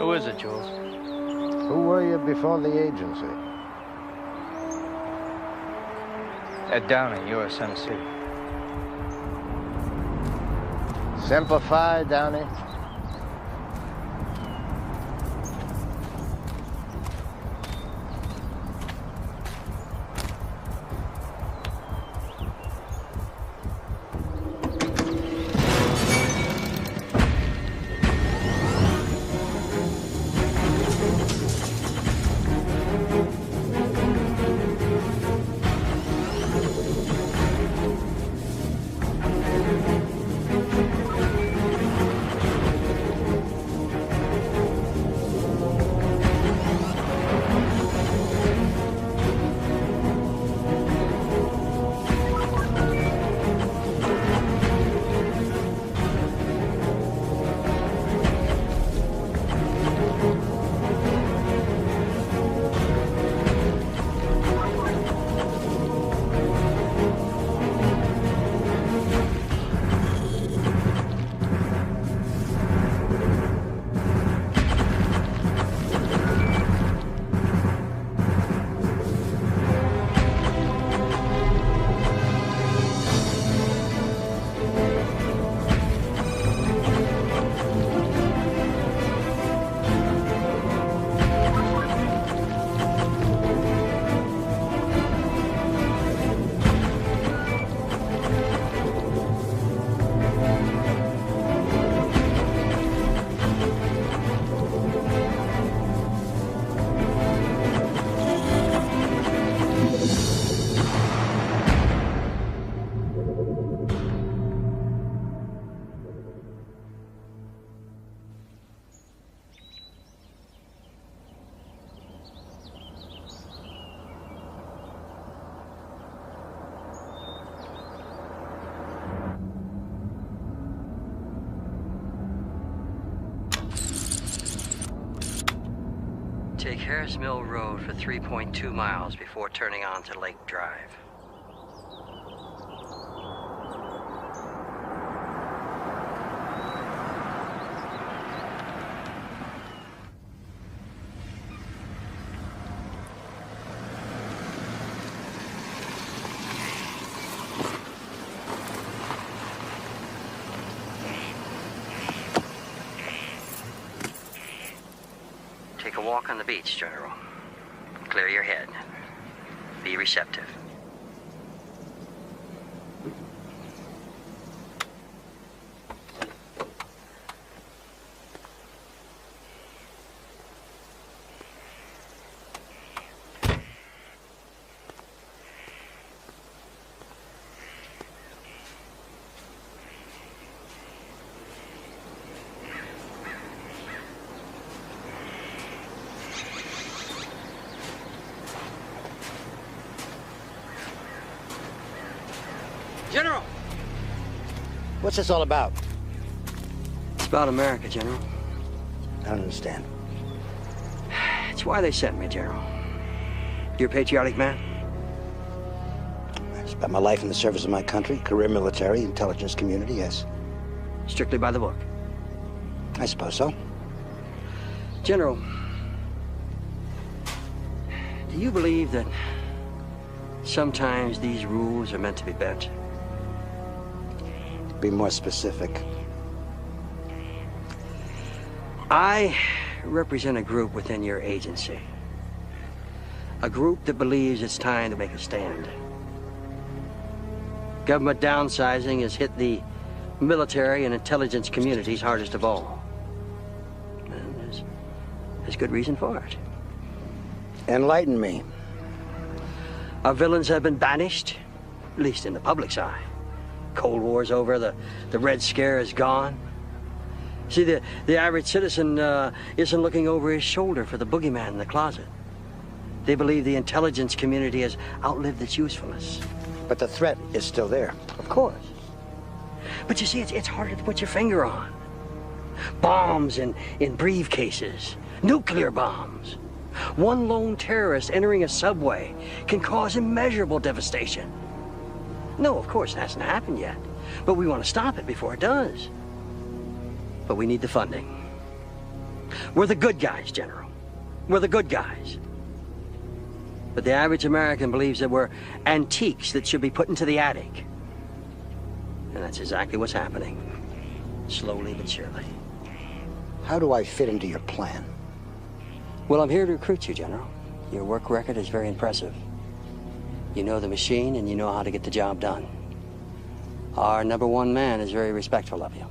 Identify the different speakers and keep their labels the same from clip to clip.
Speaker 1: Who is it, Jules?
Speaker 2: Who were you before the agency?
Speaker 1: Ed Downey, U.S. Tennessee.
Speaker 2: Semper Fi, Downey.
Speaker 3: Take Harris Mill Road for 3.2 miles before turning on to Lake Drive. Take a walk on the beach, General. Clear your head. Be receptive. General!
Speaker 2: What's this all about?
Speaker 3: It's about America, General.
Speaker 2: I don't understand.
Speaker 3: It's why they sent me, General. You're a patriotic man?
Speaker 2: I spent my life in the service of my country, career military, intelligence community, yes.
Speaker 3: Strictly by the book?
Speaker 2: I suppose so.
Speaker 3: General, do you believe that sometimes these rules are meant to be bent?
Speaker 2: Be more specific.
Speaker 3: I represent a group within your agency. A group that believes it's time to make a stand. Government downsizing has hit the military and intelligence communities hardest of all. And there's good reason for it.
Speaker 2: Enlighten me.
Speaker 3: Our villains have been banished, at least in the public's eye. Cold War's over, the Red Scare is gone. See, the average citizen isn't looking over his shoulder for the boogeyman in the closet. They believe the intelligence community has outlived its usefulness.
Speaker 2: But the threat is still there.
Speaker 3: Of course. But you see, it's harder to put your finger on. Bombs in briefcases, nuclear bombs. One lone terrorist entering a subway can cause immeasurable devastation. No, of course, it hasn't happened yet. But we want to stop it before it does. But we need the funding. We're the good guys, General. We're the good guys. But the average American believes that we're antiques that should be put into the attic. And that's exactly what's happening. Slowly but surely.
Speaker 2: How do I fit into your plan?
Speaker 3: Well, I'm here to recruit you, General. Your work record is very impressive. You know the machine and you know how to get the job done. Our #1 man is very respectful of you.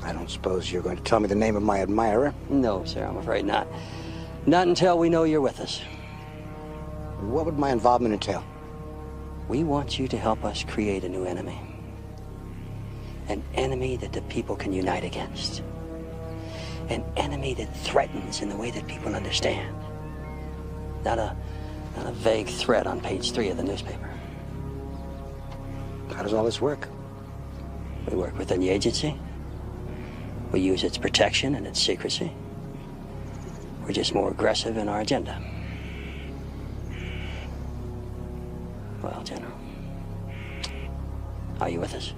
Speaker 2: I don't suppose you're going to tell me the name of my admirer?
Speaker 3: No, sir, I'm afraid not. Not until we know you're with us.
Speaker 2: What would my involvement entail?
Speaker 3: We want you to help us create a new enemy. An enemy that the people can unite against. An enemy that threatens in the way that people understand. Not a vague threat on page 3 of the newspaper.
Speaker 2: How does all this work?
Speaker 3: We work within the agency. We use its protection and its secrecy. We're just more aggressive in our agenda. Well, General, are you with us?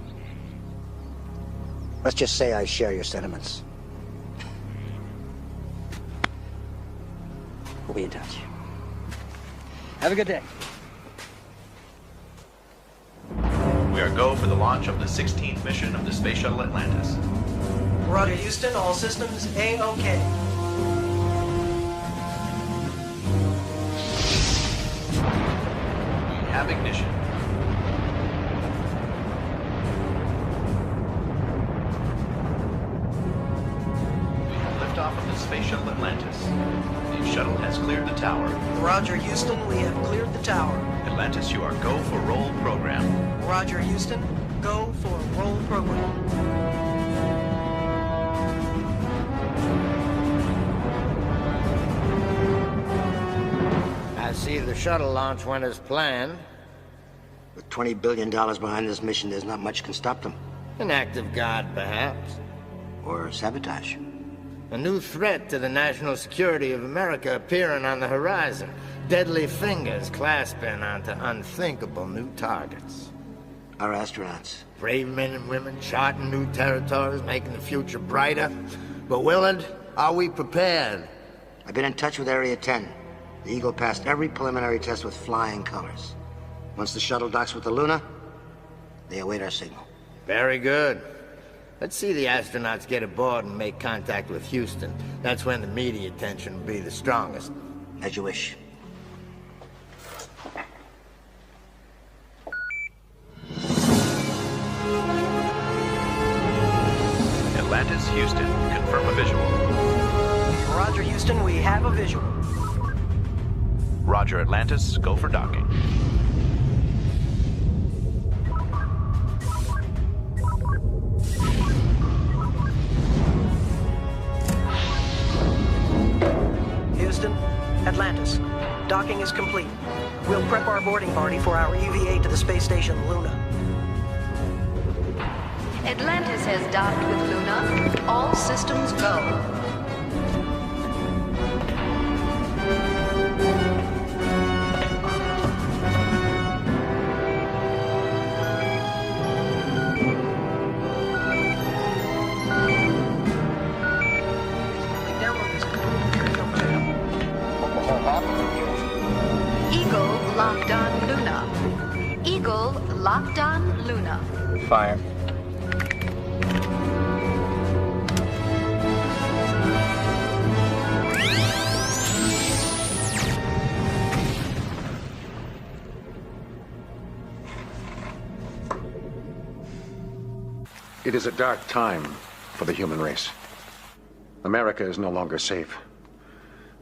Speaker 2: Let's just say I share your sentiments.
Speaker 3: We'll be in touch. Have a good day.
Speaker 4: We are go for the launch of the 16th mission of the Space Shuttle Atlantis.
Speaker 5: Roger, Houston. All systems A-OK.
Speaker 4: We have ignition. We have liftoff of the Space Shuttle Atlantis. The shuttle has cleared the tower.
Speaker 5: Roger, Houston. We have cleared the tower.
Speaker 4: Atlantis, you are go for roll program.
Speaker 5: Roger, Houston. Go for roll program.
Speaker 6: I see the shuttle launch went as planned.
Speaker 2: With $20 billion behind this mission, there's not much can stop them.
Speaker 6: An act of God, perhaps.
Speaker 2: Or sabotage.
Speaker 6: A new threat to the national security of America appearing on the horizon. Deadly fingers clasping onto unthinkable new targets.
Speaker 2: Our astronauts.
Speaker 6: Brave men and women charting new territories, making the future brighter. But Willard, are we prepared?
Speaker 2: I've been in touch with Area 10. The Eagle passed every preliminary test with flying colors. Once the shuttle docks with the Luna, they await our signal.
Speaker 6: Very good. Let's see the astronauts get aboard and make contact with Houston. That's when the media attention will be the strongest.
Speaker 2: As you wish.
Speaker 4: Atlantis, Houston, confirm a visual.
Speaker 5: Roger, Houston. We have a visual.
Speaker 4: Roger, Atlantis, go for docking.
Speaker 5: Houston, Atlantis. Docking is complete. We'll prep our boarding party for our EVA to the space station Luna.
Speaker 7: Atlantis has docked with Luna. All systems go. Eagle locked on Luna. Eagle locked on Luna.
Speaker 1: Fire.
Speaker 8: It is a dark time for the human race. America is no longer safe.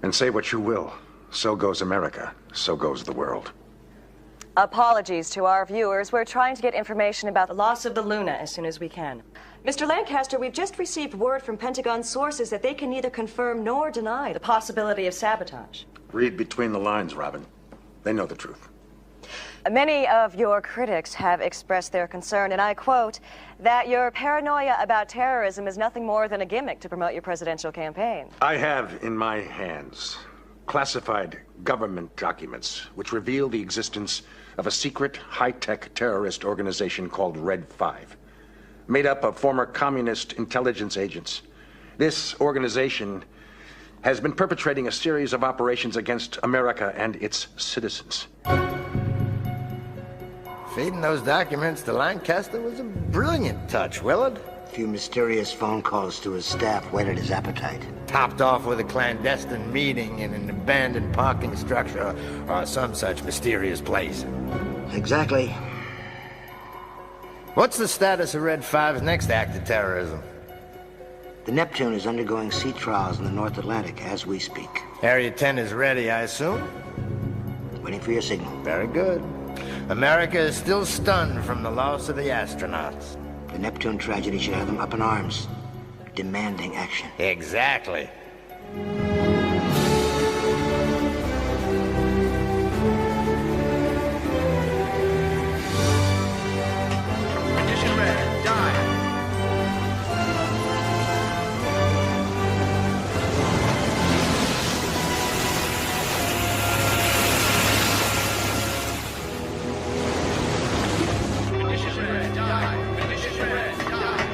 Speaker 8: And say what you will, so goes America, so goes the world.
Speaker 9: Apologies to our viewers. We're trying to get information about the loss of the Luna as soon as we can. Mr. Lancaster, we've just received word from Pentagon sources that they can neither confirm nor deny the possibility of sabotage.
Speaker 8: Read between the lines, Robin. They know the truth.
Speaker 9: Many of your critics have expressed their concern, and I quote, that your paranoia about terrorism is nothing more than a gimmick to promote your presidential campaign.
Speaker 8: I have in my hands classified government documents which reveal the existence of a secret, high-tech terrorist organization called Red 5, made up of former communist intelligence agents This organization has been perpetrating a series of operations against America and its citizens.
Speaker 6: Feeding those documents to Lancaster was a brilliant touch, Willard.
Speaker 2: A few mysterious phone calls to his staff whetted his appetite.
Speaker 6: Topped off with a clandestine meeting in an abandoned parking structure or some such mysterious place.
Speaker 2: Exactly.
Speaker 6: What's the status of Red 5's next act of terrorism?
Speaker 2: The Neptune is undergoing sea trials in the North Atlantic as we speak.
Speaker 6: Area 10 is ready, I assume?
Speaker 2: Waiting for your signal.
Speaker 6: Very good. America is still stunned from the loss of the astronauts.
Speaker 2: The Neptune tragedy should have them up in arms, demanding action.
Speaker 6: Exactly.
Speaker 4: Condition red, die. Condition red, die. Condition red, die.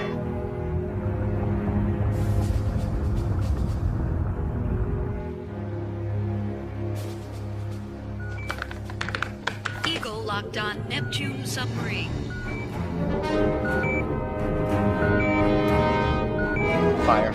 Speaker 10: Eagle locked on Neptune submarine.
Speaker 1: Fire.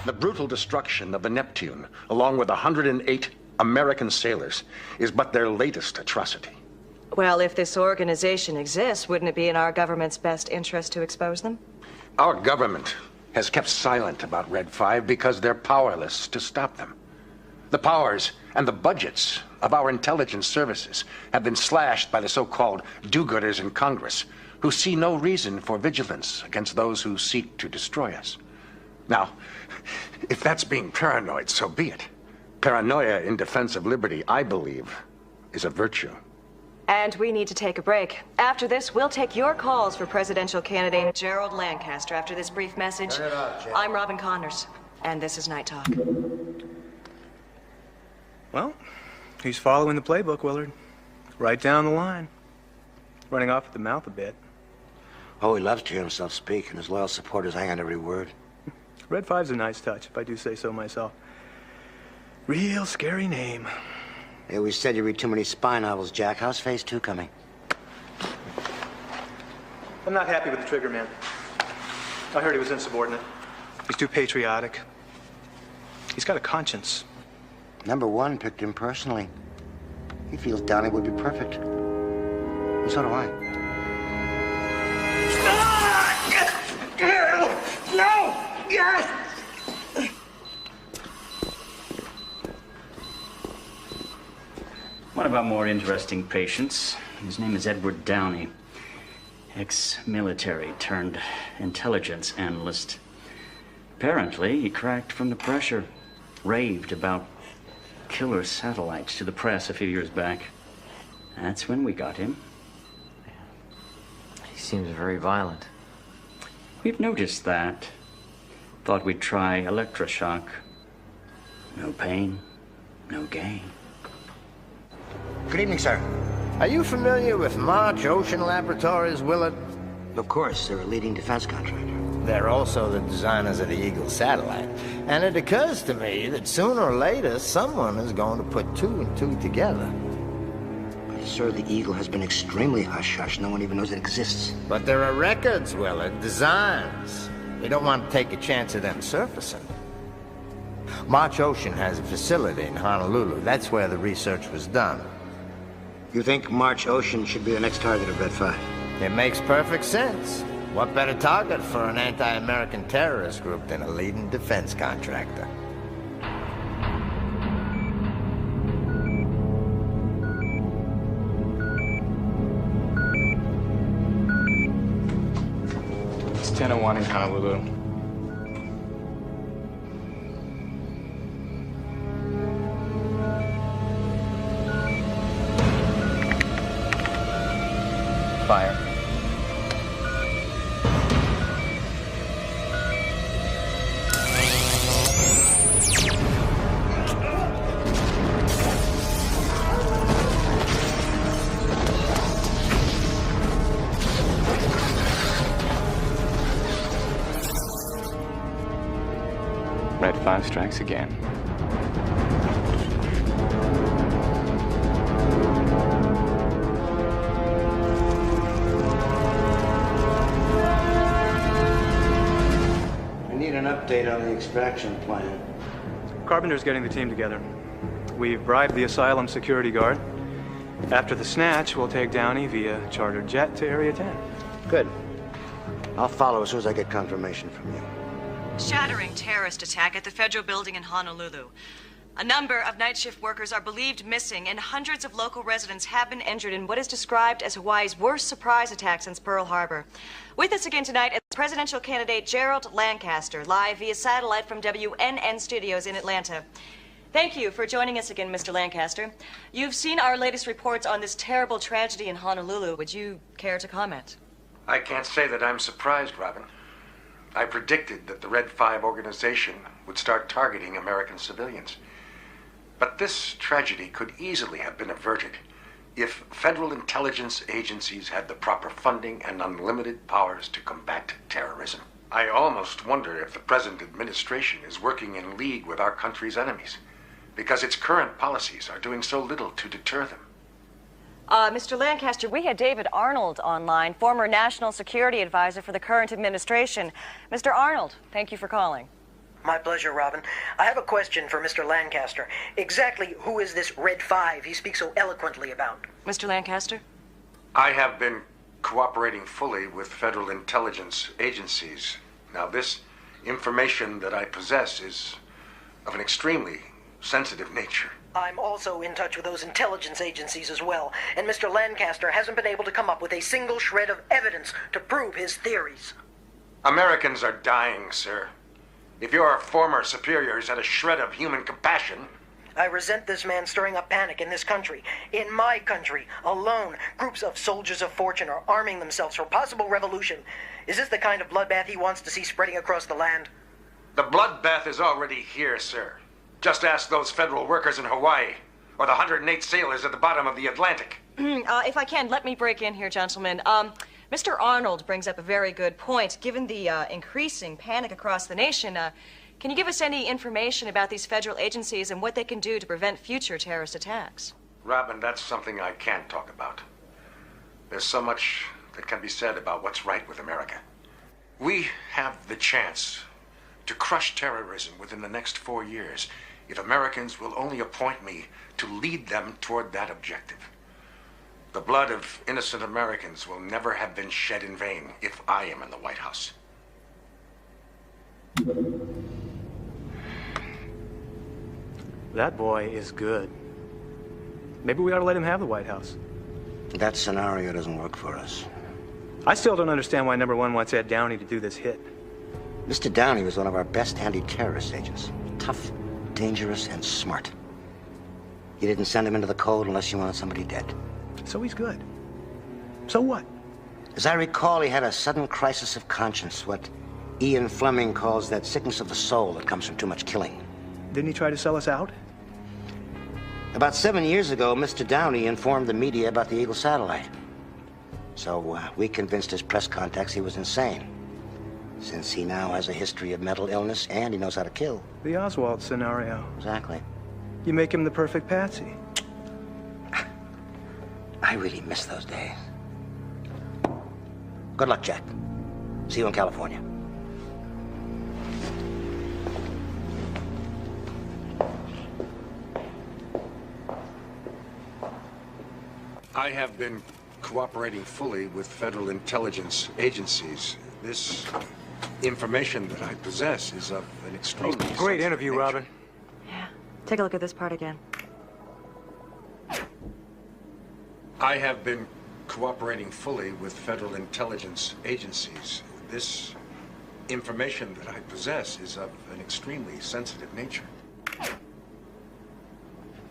Speaker 8: The brutal destruction of the Neptune, along with 108 American sailors, is but their latest atrocity.
Speaker 9: Well, if this organization exists, wouldn't it be in our government's best interest to expose them?
Speaker 8: Our government has kept silent about Red 5 because they're powerless to stop them. The powers and the budgets of our intelligence services have been slashed by the so-called do-gooders in Congress, who see no reason for vigilance against those who seek to destroy us. Now, if that's being paranoid, so be it. Paranoia in defense of liberty, I believe, is a virtue.
Speaker 9: And we need to take a break. After this, we'll take your calls for presidential candidate Gerald Lancaster. After this brief message,
Speaker 2: Turn it off, Jack.
Speaker 9: I'm Robin Connors, and this is Night Talk.
Speaker 11: Well, he's following the playbook, Willard. Right down the line. Running off at the mouth a bit.
Speaker 2: Oh, he loves to hear himself speak, and his loyal supporters hang on every word.
Speaker 11: Red 5's a nice touch, if I do say so myself. Real scary name.
Speaker 2: They always said you read too many spy novels, Jack. How's Phase 2 coming?
Speaker 11: I'm not happy with the trigger man. I heard he was insubordinate. He's too patriotic. He's got a conscience.
Speaker 2: Number 1 picked him personally. He feels Downey would be perfect. And so do I. No! Yes!
Speaker 12: One of our more interesting patients, his name is Edward Downey, ex-military turned intelligence analyst. Apparently, he cracked from the pressure, raved about killer satellites to the press a few years back. That's when we got him.
Speaker 13: He seems very violent.
Speaker 12: We've noticed that. Thought we'd try electroshock. No pain, no gain.
Speaker 2: Good evening, sir.
Speaker 6: Are you familiar with March Ocean Laboratories, Willard?
Speaker 2: Of course, they're a leading defense contractor.
Speaker 6: They're also the designers of the Eagle satellite. And it occurs to me that sooner or later, someone is going to put 2 and 2 together.
Speaker 2: But, sir, the Eagle has been extremely hush-hush. No one even knows it exists.
Speaker 6: But there are records, Willard, designs. You don't want to take a chance of them surfacing. March Ocean has a facility in Honolulu. That's where the research was done.
Speaker 2: You think March Ocean should be the next target of Red 5?
Speaker 6: It makes perfect sense. What better target for an anti-American terrorist group than a leading defense contractor?
Speaker 11: It's 10:01 in Honolulu.
Speaker 1: Fire. 5 strikes again.
Speaker 2: I need an update on the extraction plan.
Speaker 11: Carpenter's getting the team together. We've bribed the asylum security guard. After the snatch, we'll take Downey via chartered jet to Area 10.
Speaker 2: Good. I'll follow as soon as I get confirmation from you.
Speaker 9: Shattering terrorist attack at the federal building in Honolulu. A number of night shift workers are believed missing, and hundreds of local residents have been injured in what is described as Hawaii's worst surprise attack since Pearl Harbor. With us again tonight is presidential candidate Gerald Lancaster, live via satellite from WNN Studios in Atlanta. Thank you for joining us again, Mr. Lancaster. You've seen our latest reports on this terrible tragedy in Honolulu. Would you care to comment?
Speaker 8: I can't say that I'm surprised, Robin. I predicted that the Red 5 organization would start targeting American civilians. But this tragedy could easily have been averted if federal intelligence agencies had the proper funding and unlimited powers to combat terrorism. I almost wonder if the present administration is working in league with our country's enemies, because its current policies are doing so little to deter them.
Speaker 9: Mr. Lancaster, we had David Arnold online, former National Security Advisor for the current administration. Mr. Arnold, thank you for calling.
Speaker 5: My pleasure, Robin. I have a question for Mr. Lancaster. Exactly who is this Red 5 he speaks so eloquently about?
Speaker 9: Mr. Lancaster?
Speaker 8: I have been cooperating fully with federal intelligence agencies. Now, this information that I possess is of an extremely sensitive nature.
Speaker 5: I'm also in touch with those intelligence agencies as well, and Mr. Lancaster hasn't been able to come up with a single shred of evidence to prove his theories.
Speaker 8: Americans are dying, sir. If your former superiors had a shred of human compassion...
Speaker 5: I resent this man stirring up panic in this country. In my country, alone, groups of soldiers of fortune are arming themselves for possible revolution. Is this the kind of bloodbath he wants to see spreading across the land?
Speaker 8: The bloodbath is already here, sir. Just ask those federal workers in Hawaii, or the 108 sailors at the bottom of the Atlantic.
Speaker 9: If I can, let me break in here, gentlemen. Mr. Arnold brings up a very good point. Given the increasing panic across the nation, can you give us any information about these federal agencies and what they can do to prevent future terrorist attacks?
Speaker 8: Robin, that's something I can't talk about. There's so much that can be said about what's right with America. We have the chance to crush terrorism within the next 4 years if Americans will only appoint me to lead them toward that objective. The blood of innocent Americans will never have been shed in vain if I am in the White House.
Speaker 11: That boy is good. Maybe we ought to let him have the White House.
Speaker 2: That scenario doesn't work for us.
Speaker 11: I still don't understand why number 1 wants Ed Downey to do this hit.
Speaker 2: Mr. Downey was one of our best anti-terrorist agents. Tough, dangerous, and smart. You didn't send him into the cold unless you wanted somebody dead.
Speaker 11: So he's good. So what?
Speaker 2: As I recall, he had a sudden crisis of conscience, what Ian Fleming calls that sickness of the soul that comes from too much killing.
Speaker 11: Didn't he try to sell us out?
Speaker 2: About 7 years ago, Mr. Downey informed the media about the Eagle satellite. So we convinced his press contacts he was insane, since he now has a history of mental illness and he knows how to kill.
Speaker 11: The Oswald scenario.
Speaker 2: Exactly.
Speaker 11: You make him the perfect patsy.
Speaker 2: I really miss those days. Good luck, Jack. See you in California.
Speaker 8: I have been cooperating fully with federal intelligence agencies. This information that I possess is of an extremely...
Speaker 11: Great interview, nature. Robin.
Speaker 9: Yeah. Take a look at this part again.
Speaker 8: I have been cooperating fully with federal intelligence agencies. This information that I possess is of an extremely sensitive nature.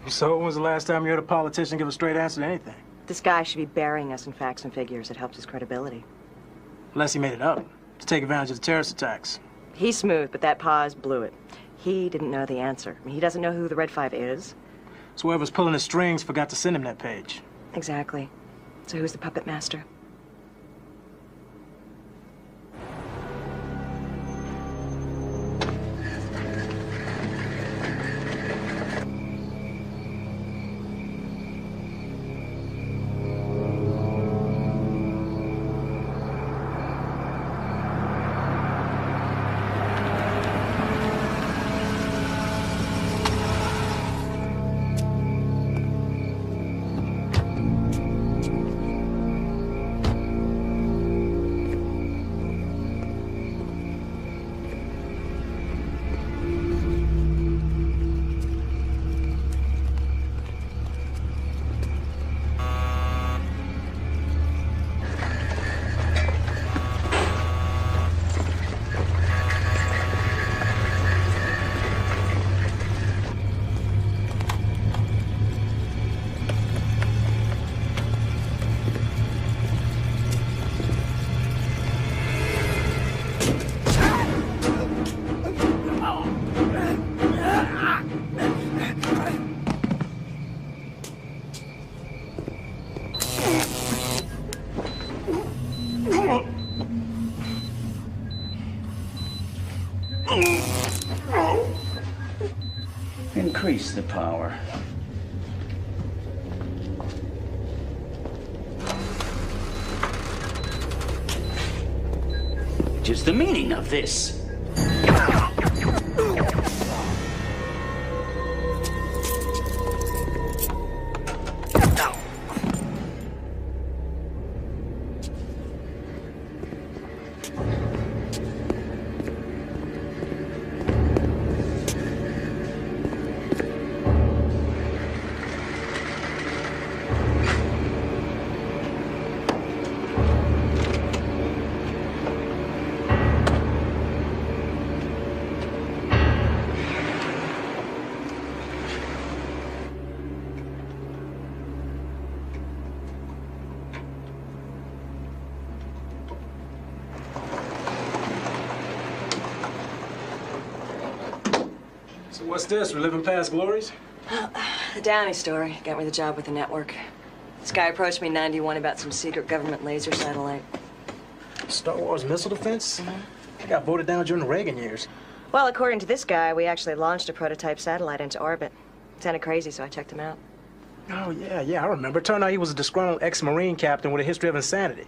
Speaker 13: So when was the last time you heard a politician give a straight answer to anything?
Speaker 9: This guy should be burying us in facts and figures. It helps his credibility.
Speaker 13: Unless he made it up to take advantage of the terrorist attacks.
Speaker 9: He's smooth, but that pause blew it. He didn't know the answer. I mean, he doesn't know who the Red 5 is.
Speaker 13: So whoever's pulling the strings forgot to send him that page.
Speaker 9: Exactly. So who's the puppet master?
Speaker 12: release the power. Which is the meaning of this?
Speaker 13: What's this? We're living past glories?
Speaker 9: The Downey story got me the job with the network. This guy approached me in '91 about some secret government laser satellite.
Speaker 13: Star Wars missile defense? I got voted down during the Reagan years.
Speaker 9: Well, according to this guy, we actually launched a prototype satellite into orbit. It sounded crazy, so I checked him out.
Speaker 13: Oh, yeah, I remember. Turned out he was a disgruntled ex-Marine captain with a history of insanity.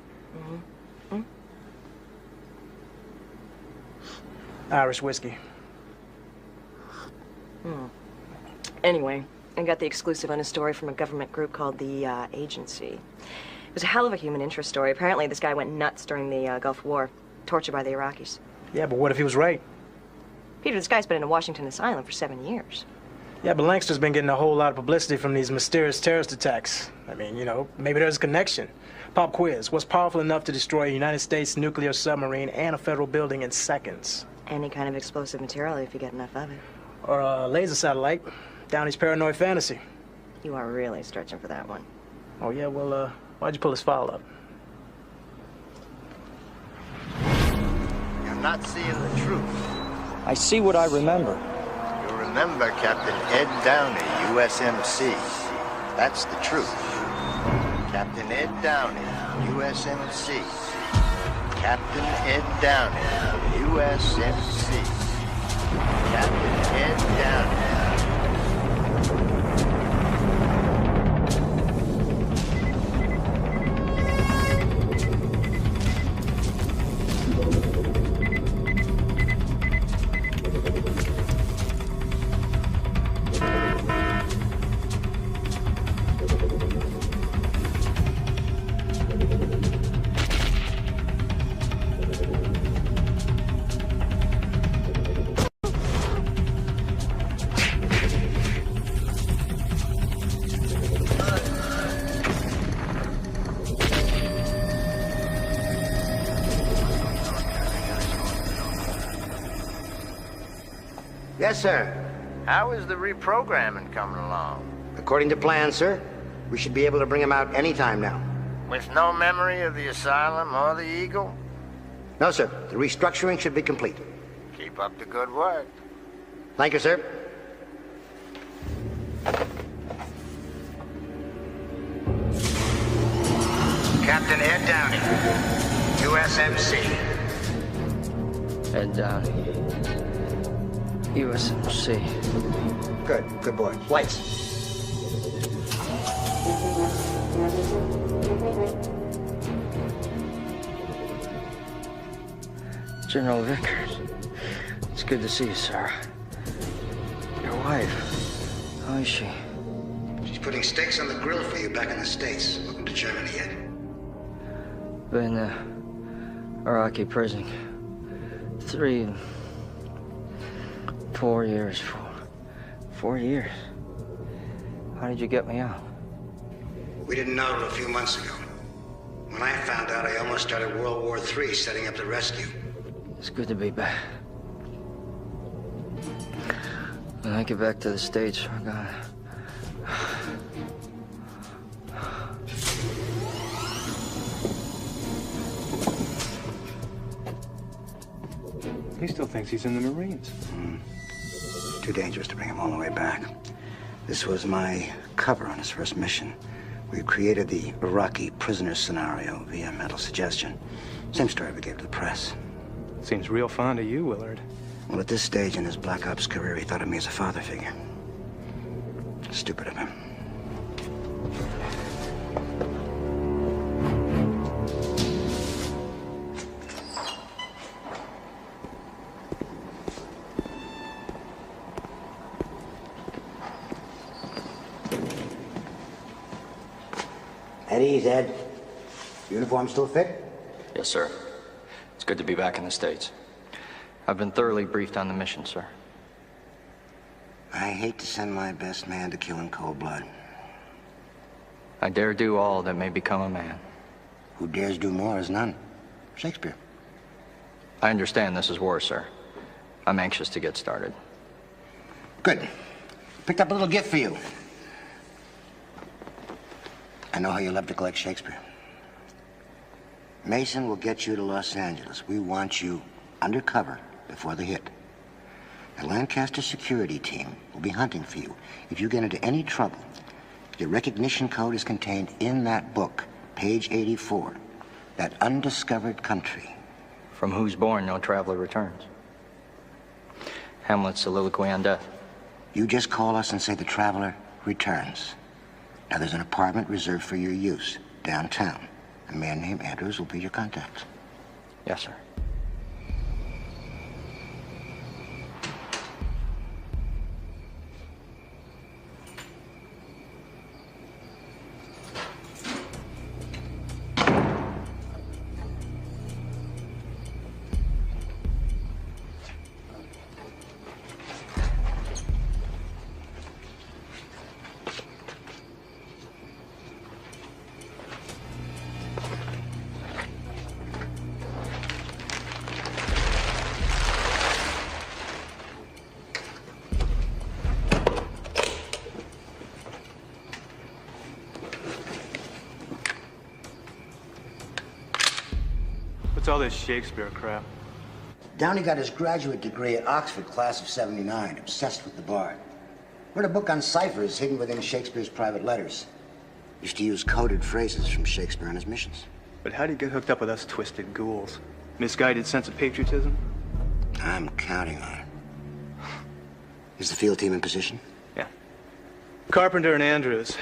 Speaker 13: Irish whiskey.
Speaker 9: Anyway, I got the exclusive on a story from a government group called the Agency. It was a hell of a human interest story. Apparently, this guy went nuts during the Gulf War, tortured by the Iraqis.
Speaker 13: Yeah, but what if he was right?
Speaker 9: Peter, this guy's been in a Washington asylum for 7 years.
Speaker 13: Yeah, but Lancaster's been getting a whole lot of publicity from these mysterious terrorist attacks. I mean, you know, maybe there's a connection. Pop quiz. What's powerful enough to destroy a United States nuclear submarine and a federal building in seconds?
Speaker 9: Any kind of explosive material if you get enough of it.
Speaker 13: Or a laser satellite. Downey's paranoid fantasy.
Speaker 9: You are really stretching for that one.
Speaker 13: Oh, yeah? Well, why'd you pull his file up?
Speaker 6: You're not seeing the truth.
Speaker 1: I see what I remember.
Speaker 6: You remember Captain Ed Downey, USMC. That's the truth. Captain Ed Downey, USMC. Captain Ed Downey, USMC. Captain Ed Downey.
Speaker 2: Yes, sir.
Speaker 6: How is the reprogramming coming along?
Speaker 2: According to plan, sir. We should be able to bring him out any time now.
Speaker 6: With no memory of the asylum or the Eagle?
Speaker 2: No, sir. The restructuring should be complete.
Speaker 6: Keep up the good work.
Speaker 2: Thank you, sir.
Speaker 6: Captain Ed Downey, USMC.
Speaker 1: Ed Downey, USMC.
Speaker 2: Good boy. Lights.
Speaker 1: General Vickers. It's good to see you, Sarah. Your wife, how is she?
Speaker 2: She's putting steaks on the grill for you back in the States. Welcome to Germany, Ed.
Speaker 1: Been Iraqi prison. 3, 4 years. 4 years. How did you get me out?
Speaker 2: We didn't know till a few months ago. When I found out, I almost started World War III, setting up the rescue.
Speaker 1: It's good to be back. When I get back to the States, we're gonna...
Speaker 11: He still thinks he's in the Marines.
Speaker 2: Too dangerous to bring him all the way back. This was my cover on his first mission. We created the Iraqi prisoner scenario via mental suggestion. Same story we gave to the press.
Speaker 11: Seems real fond of you, Willard.
Speaker 2: Well, at this stage in his Black Ops career, he thought of me as a father figure. Stupid of him. At ease, Ed. Uniform still fit?
Speaker 14: Yes, sir. It's good to be back in the States. I've been thoroughly briefed on the mission, sir.
Speaker 2: I hate to send my best man to kill in cold blood.
Speaker 14: I dare do all that may become a man.
Speaker 2: Who dares do more is none. Shakespeare.
Speaker 14: I understand this is war, sir. I'm anxious to get started.
Speaker 2: Good. Picked up a little gift for you. I know how you love to collect Shakespeare. Mason will get you to Los Angeles. We want you undercover before the hit. The Lancaster security team will be hunting for you. If you get into any trouble, your recognition code is contained in that book, page 84. That undiscovered country.
Speaker 14: From whose bourne no traveler returns. Hamlet's soliloquy on death.
Speaker 2: You just call us and say the traveler returns. Now, there's an apartment reserved for your use, downtown. A man named Andrews will be your contact.
Speaker 14: Yes, sir.
Speaker 11: What's all this Shakespeare crap?
Speaker 2: Downey got his graduate degree at Oxford, class of '79, obsessed with the bard. Wrote a book on ciphers hidden within Shakespeare's private letters. Used to use coded phrases from Shakespeare on his missions.
Speaker 11: But how do you get hooked up with us twisted ghouls? Misguided sense of patriotism?
Speaker 2: I'm counting on it. Is the field team in position?
Speaker 11: Yeah. Carpenter and Andrews,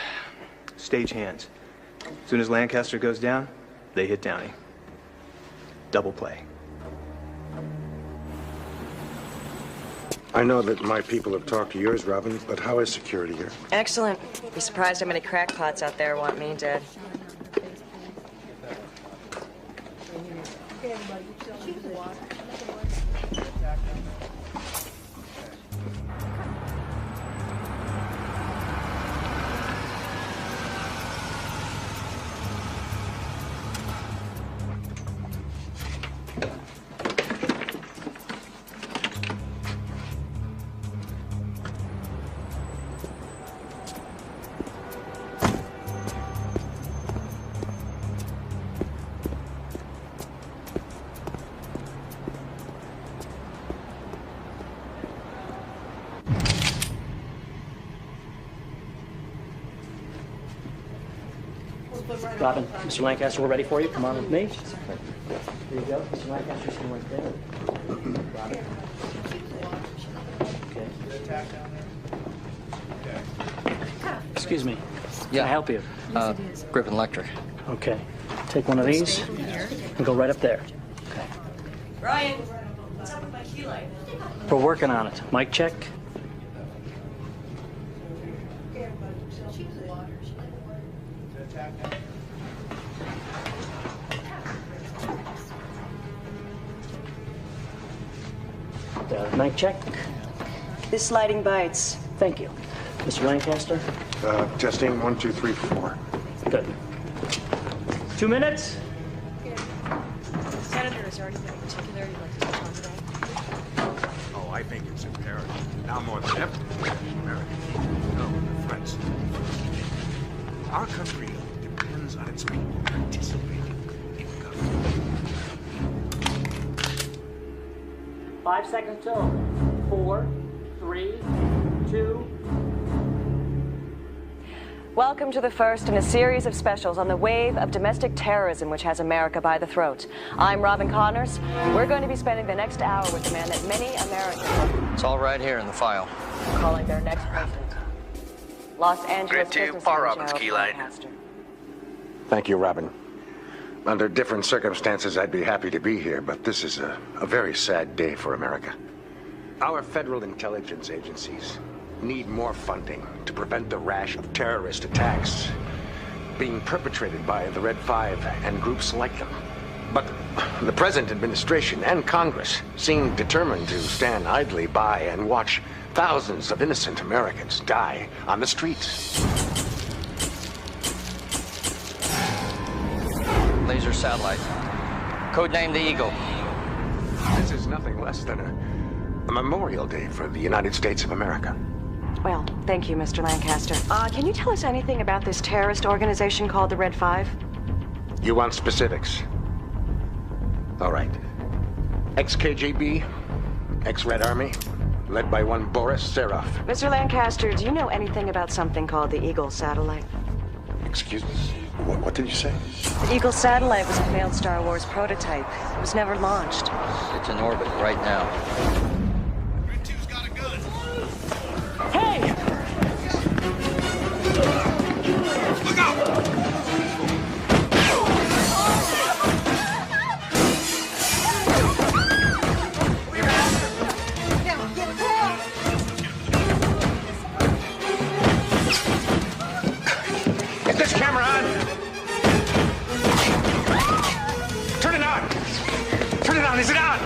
Speaker 11: stage hands. As soon as Lancaster goes down, they hit Downey. Double play.
Speaker 8: I know that my people have talked to yours, Robin, but how is security here?
Speaker 9: Excellent. Be surprised how many crackpots out there want me dead.
Speaker 15: Robin, Mr. Lancaster, we're ready for you. Come on with me. Here you go. Mr. Lancaster, stand right there. Robin. Okay. Excuse me. Can I help you?
Speaker 14: Grip and electric.
Speaker 15: Okay. Take one of these and go right up there. Okay.
Speaker 9: Brian, what's up with my key light?
Speaker 15: We're working on it. Mic check. Mic check.
Speaker 9: This lighting bites.
Speaker 15: Thank you. Mr. Lancaster?
Speaker 8: Testing 1, 2, 3, 4.
Speaker 15: Good. 2 minutes.
Speaker 9: Senator, is there anything in particular you'd like to touch on today?
Speaker 16: Oh, I think it's imperative. Now more than ever, American. No, the threats. Our country depends on its people participating in government.
Speaker 15: 5 seconds till. 4, 3, 2.
Speaker 9: Welcome to the first in a series of specials on the wave of domestic terrorism which has America by the throat. I'm Robin Connors. We're going to be spending the next hour with the man that many Americans
Speaker 14: It's all right here in the file.
Speaker 9: are calling their next president. Los Angeles
Speaker 4: Great to you,
Speaker 9: businessman
Speaker 4: Paul Robbins,
Speaker 9: Gerald
Speaker 4: Keyline.
Speaker 9: Lancaster.
Speaker 8: Thank you, Robin. Under different circumstances, I'd be happy to be here, but this is a very sad day for America. Our federal intelligence agencies need more funding to prevent the rash of terrorist attacks being perpetrated by the Red Five and groups like them. But the present administration and Congress seem determined to stand idly by and watch thousands of innocent Americans die on the streets.
Speaker 14: Laser satellite. Codename the Eagle.
Speaker 8: This is nothing less than a memorial day for the United States of America.
Speaker 9: Well, thank you, Mr. Lancaster. Can you tell us anything about this terrorist organization called the Red Five?
Speaker 8: You want specifics? All right. Ex-KGB, ex-Red Army, led by one Boris Serov.
Speaker 9: Mr. Lancaster, do you know anything about something called the Eagle satellite?
Speaker 8: Excuse me? What did you say?
Speaker 9: The Eagle satellite was a failed Star Wars prototype. It was never launched.
Speaker 14: It's in orbit right now.
Speaker 9: Hey!
Speaker 16: Look out!
Speaker 8: Is this camera on? Turn it on! Turn it on! Is it on?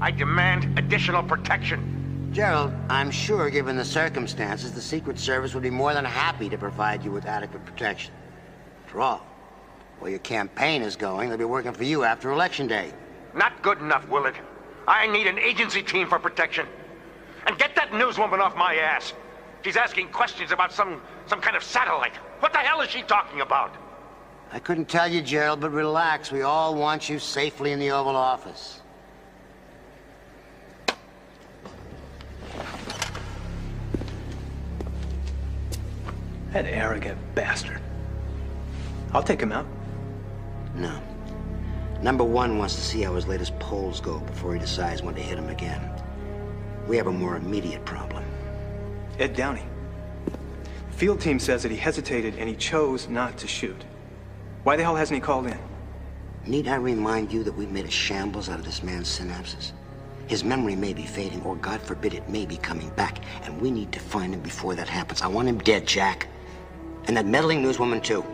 Speaker 8: I demand additional protection.
Speaker 2: Gerald, I'm sure given the circumstances, the Secret Service would be more than happy to provide you with adequate protection. After all, where your campaign is going, they'll be working for you after Election Day.
Speaker 8: Not good enough, Willard. I need an agency team for protection. And get that newswoman off my ass. She's asking questions about some kind of satellite. What the hell is she talking about?
Speaker 2: I couldn't tell you, Gerald, but relax. We all want you safely in the Oval Office.
Speaker 11: That arrogant bastard. I'll take him out.
Speaker 2: No. Number one wants to see how his latest polls go before he decides when to hit him again. We have a more immediate problem.
Speaker 11: Ed Downey. The field team says that he hesitated and he chose not to shoot. Why the hell hasn't he called in?
Speaker 2: Need I remind you that we've made a shambles out of this man's synapses? His memory may be fading, or God forbid it may be coming back, and we need to find him before that happens. I want him dead, Jack. And that meddling newswoman, too.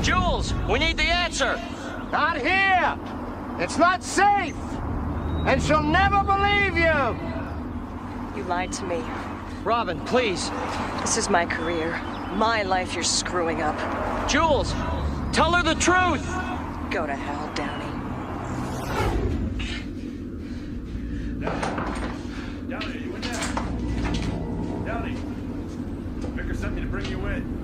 Speaker 14: Jules, we need the answer.
Speaker 6: Not here! It's not safe! And she'll never believe you!
Speaker 9: You lied to me.
Speaker 14: Robin, please.
Speaker 9: This is my career. My life you're screwing up.
Speaker 14: Jules, tell her the truth!
Speaker 9: Go to hell, Downey.
Speaker 16: Downey, you in there? Downey, Vicker sent me to bring you in.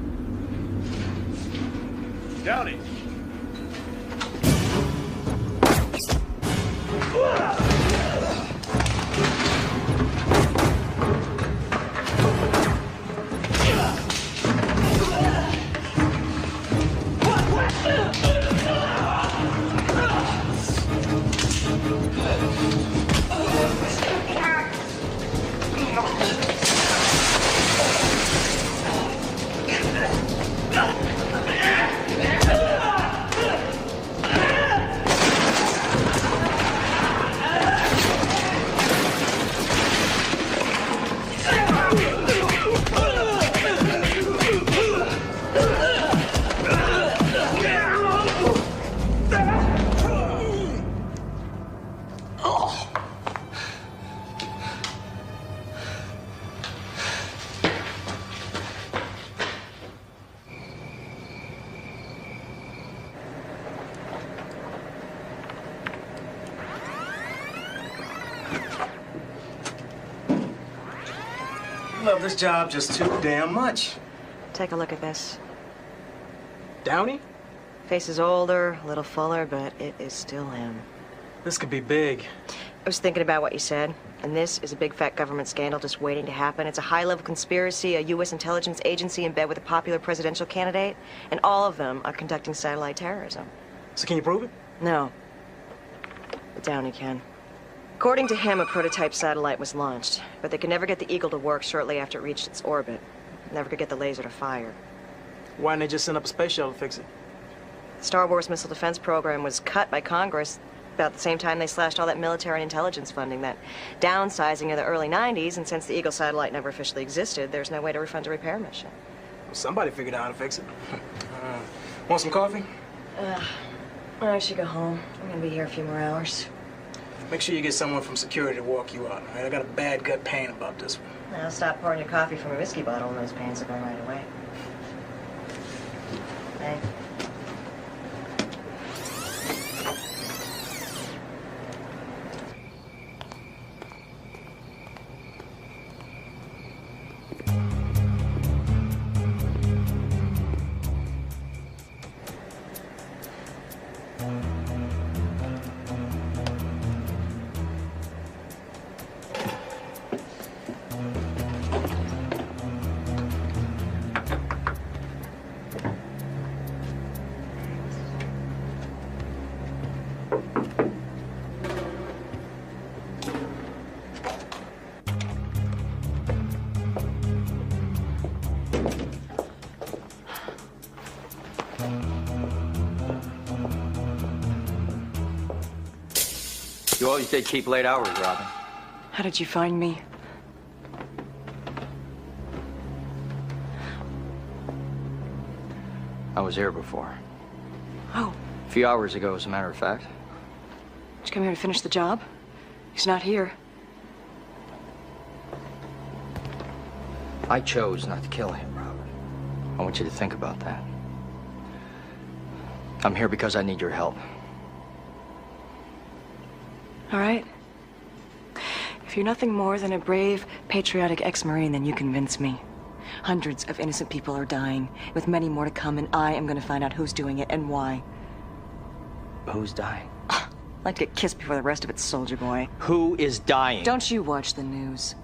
Speaker 13: Love this job just too damn much.
Speaker 9: Take a look at this.
Speaker 13: Downey?
Speaker 9: Face is older, a little fuller, but it is still him.
Speaker 13: This could be big.
Speaker 9: I was thinking about what you said, and this is a big fat government scandal just waiting to happen. It's a high-level conspiracy, a U.S. intelligence agency in bed with a popular presidential candidate, and all of them are conducting satellite terrorism.
Speaker 13: So can you prove it?
Speaker 9: No. But Downey can. According to him, a prototype satellite was launched, but they could never get the Eagle to work shortly after it reached its orbit. Never could get the laser to fire.
Speaker 13: Why didn't they just send up a space shuttle to fix it?
Speaker 9: The Star Wars missile defense program was cut by Congress about the same time they slashed all that military and intelligence funding, that downsizing in the early 90s, and since the Eagle satellite never officially existed, there's no way to refund a repair mission.
Speaker 13: Well, somebody figured out how to fix it. Want some coffee?
Speaker 9: I should go home. I'm gonna be here a few more hours.
Speaker 13: Make sure you get someone from security to walk you out, all right? I got a bad gut pain about this one.
Speaker 9: Now stop pouring your coffee from a whiskey bottle and those pains will go right away. Hey.
Speaker 14: You always did keep late hours, Robin.
Speaker 9: How did you find me?
Speaker 14: I was here before.
Speaker 9: Oh.
Speaker 14: A few hours ago, as a matter of fact.
Speaker 9: Did you come here to finish the job? He's not here.
Speaker 14: I chose not to kill him, Robin. I want you to think about that. I'm here because I need your help.
Speaker 9: All right. If you're nothing more than a brave, patriotic ex-Marine, then you convince me. Hundreds of innocent people are dying, with many more to come, and I am going to find out who's doing it and why.
Speaker 14: Who's dying?
Speaker 9: I'd like to get kissed before the rest of it, soldier boy.
Speaker 14: Who is dying?
Speaker 9: Don't you watch the news?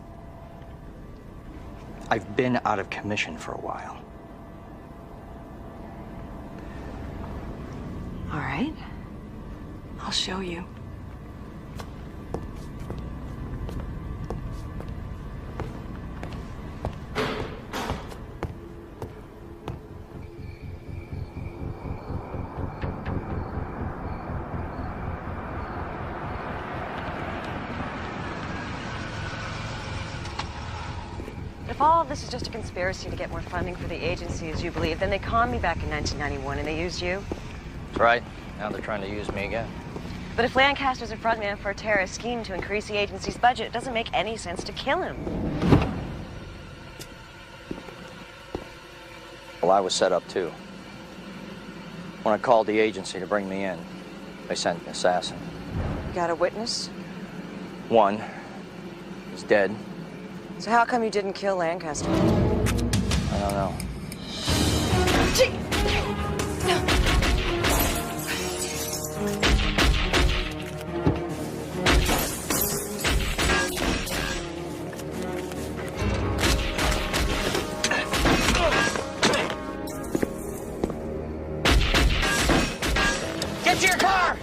Speaker 14: I've been out of commission for a while.
Speaker 9: All right. I'll show you. If all of this is just a conspiracy to get more funding for the agency, as you believe, then they conned me back in 1991 and they used you.
Speaker 14: That's right. Now they're trying to use me again.
Speaker 9: But if Lancaster's a frontman for a terrorist scheme to increase the agency's budget, it doesn't make any sense to kill him.
Speaker 14: Well, I was set up too. When I called the agency to bring me in, they sent an assassin.
Speaker 9: You got a witness?
Speaker 14: One. He's dead.
Speaker 9: So how come you didn't kill Lancaster?
Speaker 14: I don't know.
Speaker 17: Get to your car!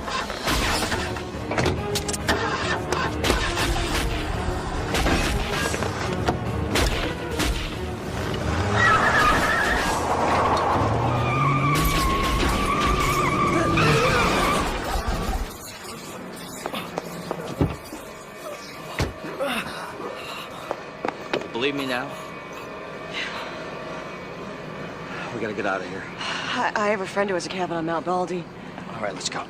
Speaker 14: leave me now?
Speaker 3: We gotta get out of here.
Speaker 9: I have a friend who has a cabin on Mount Baldy.
Speaker 3: All right, let's go.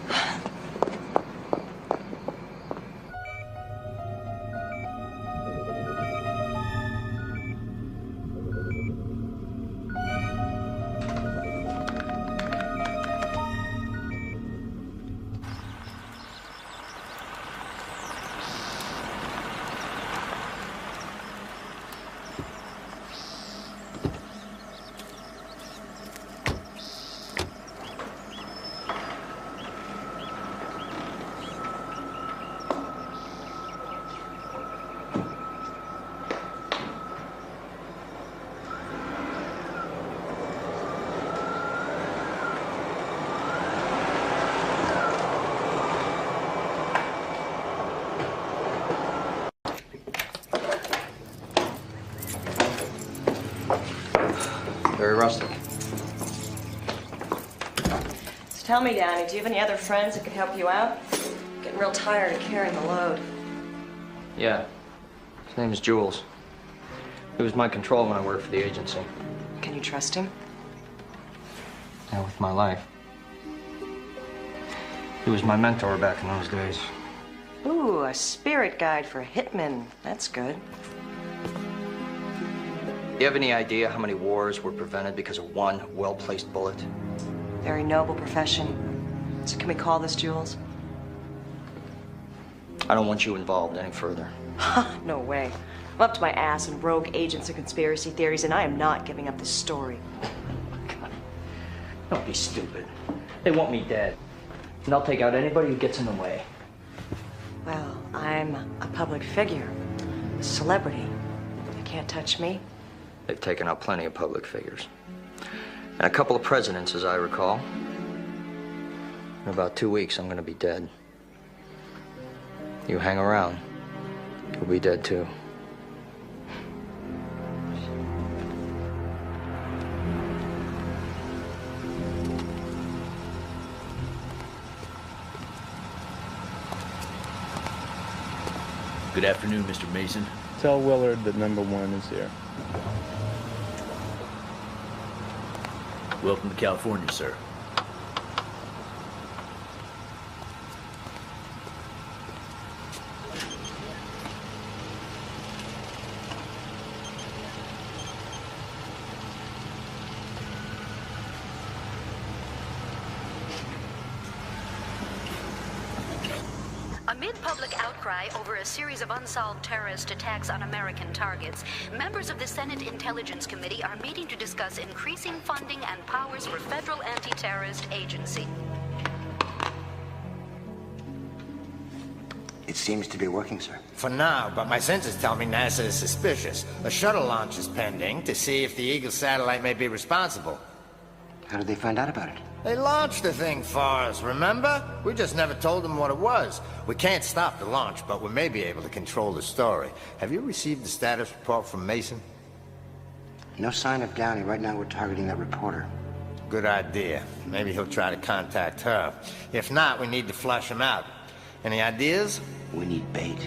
Speaker 14: Very rustic.
Speaker 9: So tell me, Downey, do you have any other friends that could help you out? I'm getting real tired of carrying the load.
Speaker 14: Yeah. His name is Jules. He was my control when I worked for the agency.
Speaker 9: Can you trust him?
Speaker 14: Yeah, with my life. He was my mentor back in those days.
Speaker 9: Ooh, a spirit guide for hitmen. That's good.
Speaker 14: You have any idea how many wars were prevented because of one well-placed bullet?
Speaker 9: Very noble profession. So can we call this Jules?
Speaker 14: I don't want you involved any further.
Speaker 9: No way. I'm up to my ass in rogue agents and conspiracy theories, and I am not giving up this story.
Speaker 14: Don't be stupid. They want me dead. And they'll take out anybody who gets in the way.
Speaker 9: Well, I'm a public figure, a celebrity. They can't touch me.
Speaker 14: They've taken out plenty of public figures. And a couple of presidents, as I recall. In about 2 weeks, I'm gonna be dead. You hang around, you'll be dead too.
Speaker 17: Good afternoon, Mr. Mason.
Speaker 11: Tell Willard that number 1 is here.
Speaker 17: Welcome to California, sir.
Speaker 10: Amid public outcry over a series of unsolved terrorist attacks on American targets, members of the Senate Intelligence Committee are meeting to discuss increasing funding and powers for federal anti-terrorist agency.
Speaker 2: It seems to be working, sir.
Speaker 6: For now, but my senses tell me NASA is suspicious. A shuttle launch is pending to see if the Eagle satellite may be responsible.
Speaker 2: How did they find out about it?
Speaker 6: They launched the thing for us, remember? We just never told them what it was. We can't stop the launch, but we may be able to control the story. Have you received the status report from Mason?
Speaker 2: No sign of Downey. Right now we're targeting that reporter.
Speaker 6: Good idea. Maybe he'll try to contact her. If not, we need to flush him out. Any ideas?
Speaker 2: We need bait.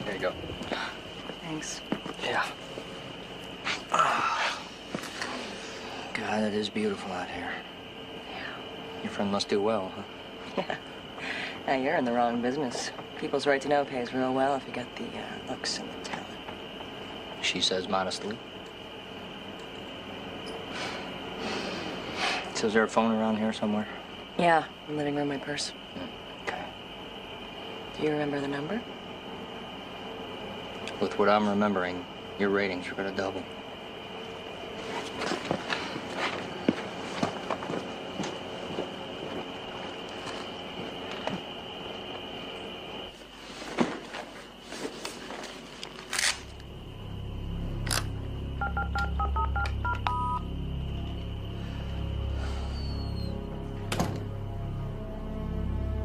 Speaker 14: There you go.
Speaker 9: Thanks.
Speaker 3: Yeah. God, it is beautiful out here.
Speaker 14: Your friend must do well, huh?
Speaker 9: Yeah. Now you're in the wrong business. People's right to know pays real well if you got the looks and the talent.
Speaker 14: She says modestly. So is there a phone around here somewhere?
Speaker 9: Yeah, in the living room, my purse.
Speaker 14: Okay.
Speaker 9: Do you remember the number?
Speaker 14: With what I'm remembering, your ratings are gonna double.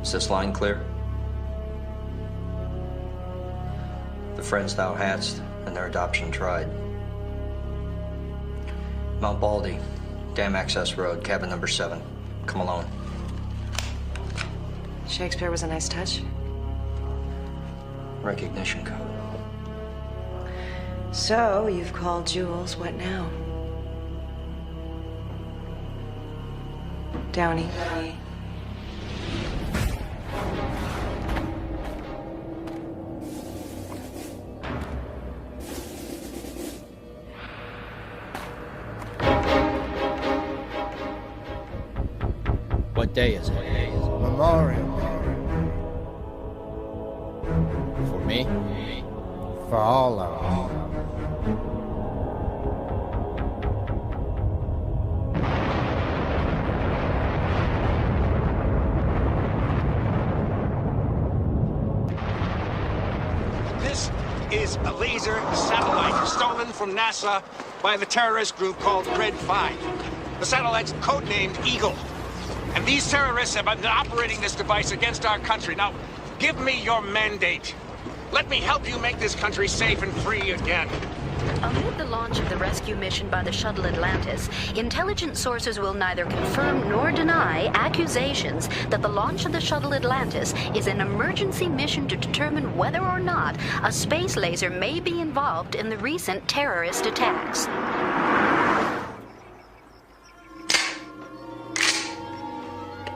Speaker 14: Is this line clear? The friends thou hadst and their adoption tried. Mount Baldy, Dam Access Road, cabin number 7. Come alone.
Speaker 9: Shakespeare was a nice touch.
Speaker 14: Recognition code.
Speaker 9: So, you've called Jules. What now? Downey.
Speaker 17: What day is it?
Speaker 6: Memorial Day.
Speaker 17: For me?
Speaker 6: For all of us.
Speaker 16: This is a laser satellite stolen from NASA by the terrorist group called Red 5. The satellite's codenamed Eagle. And these terrorists have been operating this device against our country. Now, give me your mandate. Let me help you make this country safe and free again.
Speaker 10: Amid the launch of the rescue mission by the shuttle Atlantis, intelligence sources will neither confirm nor deny accusations that the launch of the shuttle Atlantis is an emergency mission to determine whether or not a space laser may be involved in the recent terrorist attacks.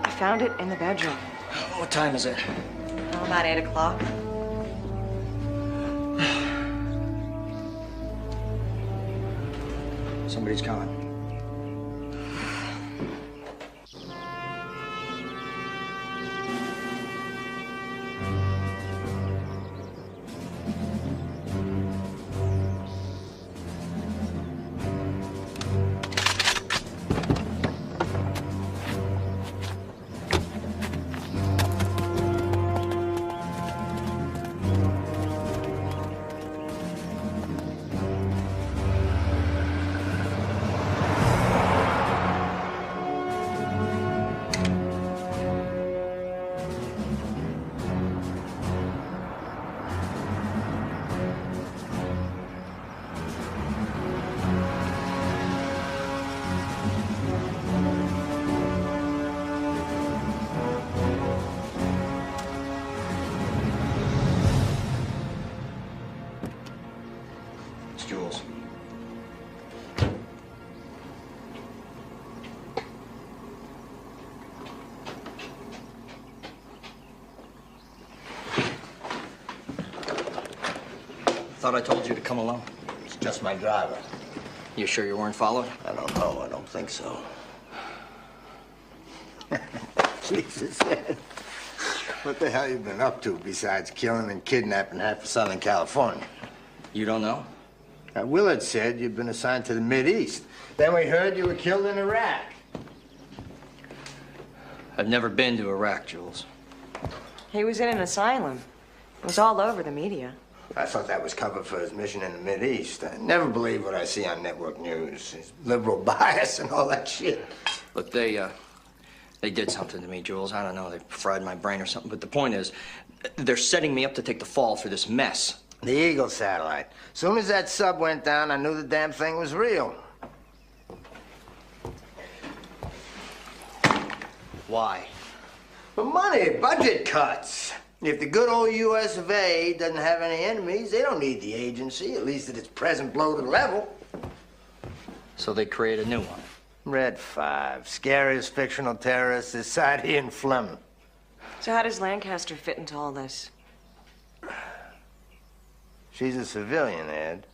Speaker 9: I found it in the bedroom.
Speaker 14: What time is it?
Speaker 9: Oh, about 8 o'clock.
Speaker 14: Somebody's gone. Jules. Thought I told you to come along.
Speaker 6: It's just my driver.
Speaker 14: You sure you weren't followed?
Speaker 6: I don't know. I don't think so. Jesus, Ed. What the hell you been up to besides killing and kidnapping half of Southern California?
Speaker 14: You don't know?
Speaker 6: Willard said you'd been assigned to the Mideast. Then we heard you were killed in Iraq.
Speaker 14: I've never been to Iraq, Jules.
Speaker 9: He was in an asylum. It was all over the media.
Speaker 6: I thought that was cover for his mission in the Mideast. I never believe what I see on network news. His liberal bias and all that shit.
Speaker 14: Look, they did something to me, Jules. I don't know, they fried my brain or something. But the point is, they're setting me up to take the fall for this mess.
Speaker 6: The Eagle satellite. Soon as that sub went down, I knew the damn thing was real.
Speaker 14: Why?
Speaker 6: For money, budget cuts. If the good old U.S. of A. doesn't have any enemies, they don't need the agency, at least at its present bloated level.
Speaker 14: So they create a new one.
Speaker 6: Red 5, scariest fictional terrorist this side of Ian Fleming.
Speaker 9: So how does Lancaster fit into all this?
Speaker 6: She's a civilian, Ed.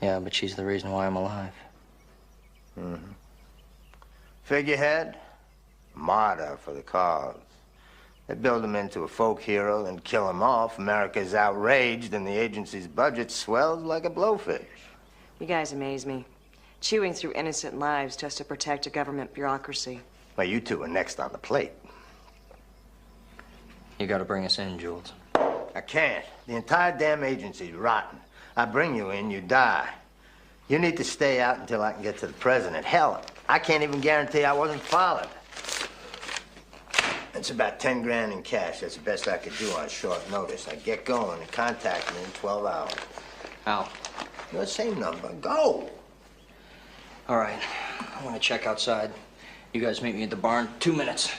Speaker 14: Yeah, but she's the reason why I'm alive.
Speaker 6: Mm-hmm. Figurehead, martyr for the cause. They build him into a folk hero, then kill him off. America's outraged, and the agency's budget swells like a blowfish.
Speaker 9: You guys amaze me. Chewing through innocent lives just to protect a government bureaucracy.
Speaker 6: Well, you two are next on the plate.
Speaker 14: You gotta bring us in, Jules.
Speaker 6: I can't. The entire damn agency's rotten. I bring you in, you die. You need to stay out until I can get to the president. Hell, I can't even guarantee I wasn't followed. It's about 10 grand in cash. That's the best I could do on short notice. I get going and contact me in 12 hours.
Speaker 14: How?
Speaker 6: Your same number. Go.
Speaker 14: All right. I'm gonna check outside. You guys meet me at the barn. 2 minutes.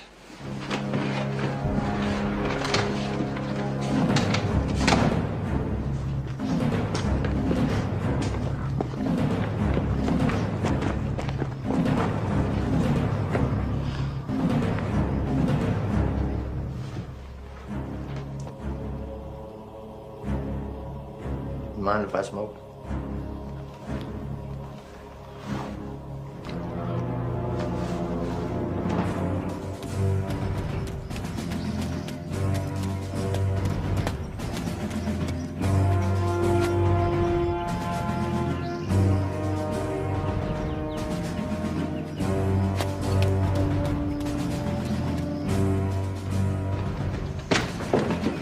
Speaker 14: Mind if I smoke?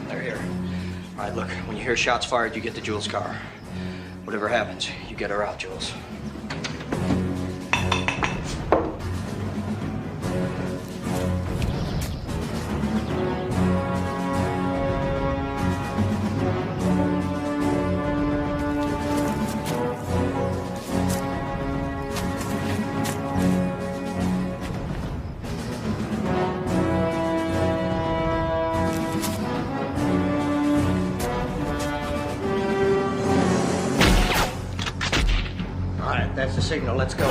Speaker 14: They're here. All right, look, when you hear shots fired, you get to Jules' car. Whatever happens, you get her out, Jules. That's the signal. Let's go.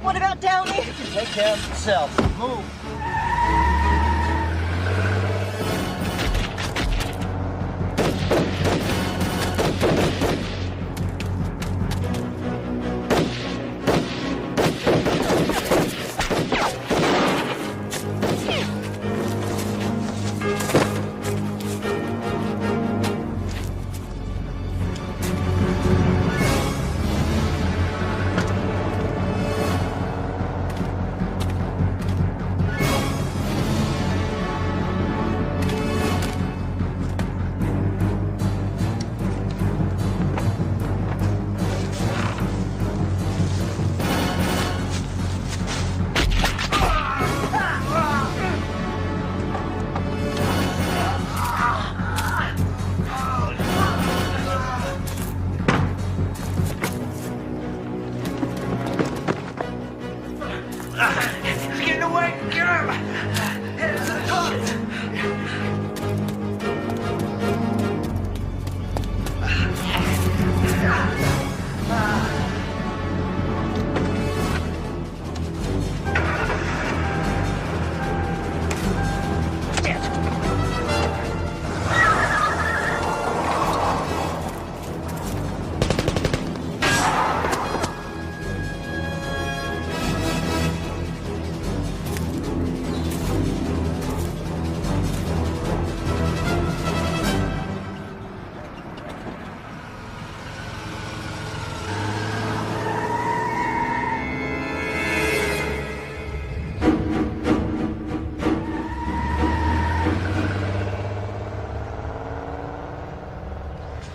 Speaker 9: What about Downey?
Speaker 2: Take care of himself. Move.
Speaker 5: He's getting away! Get him! Head to the top!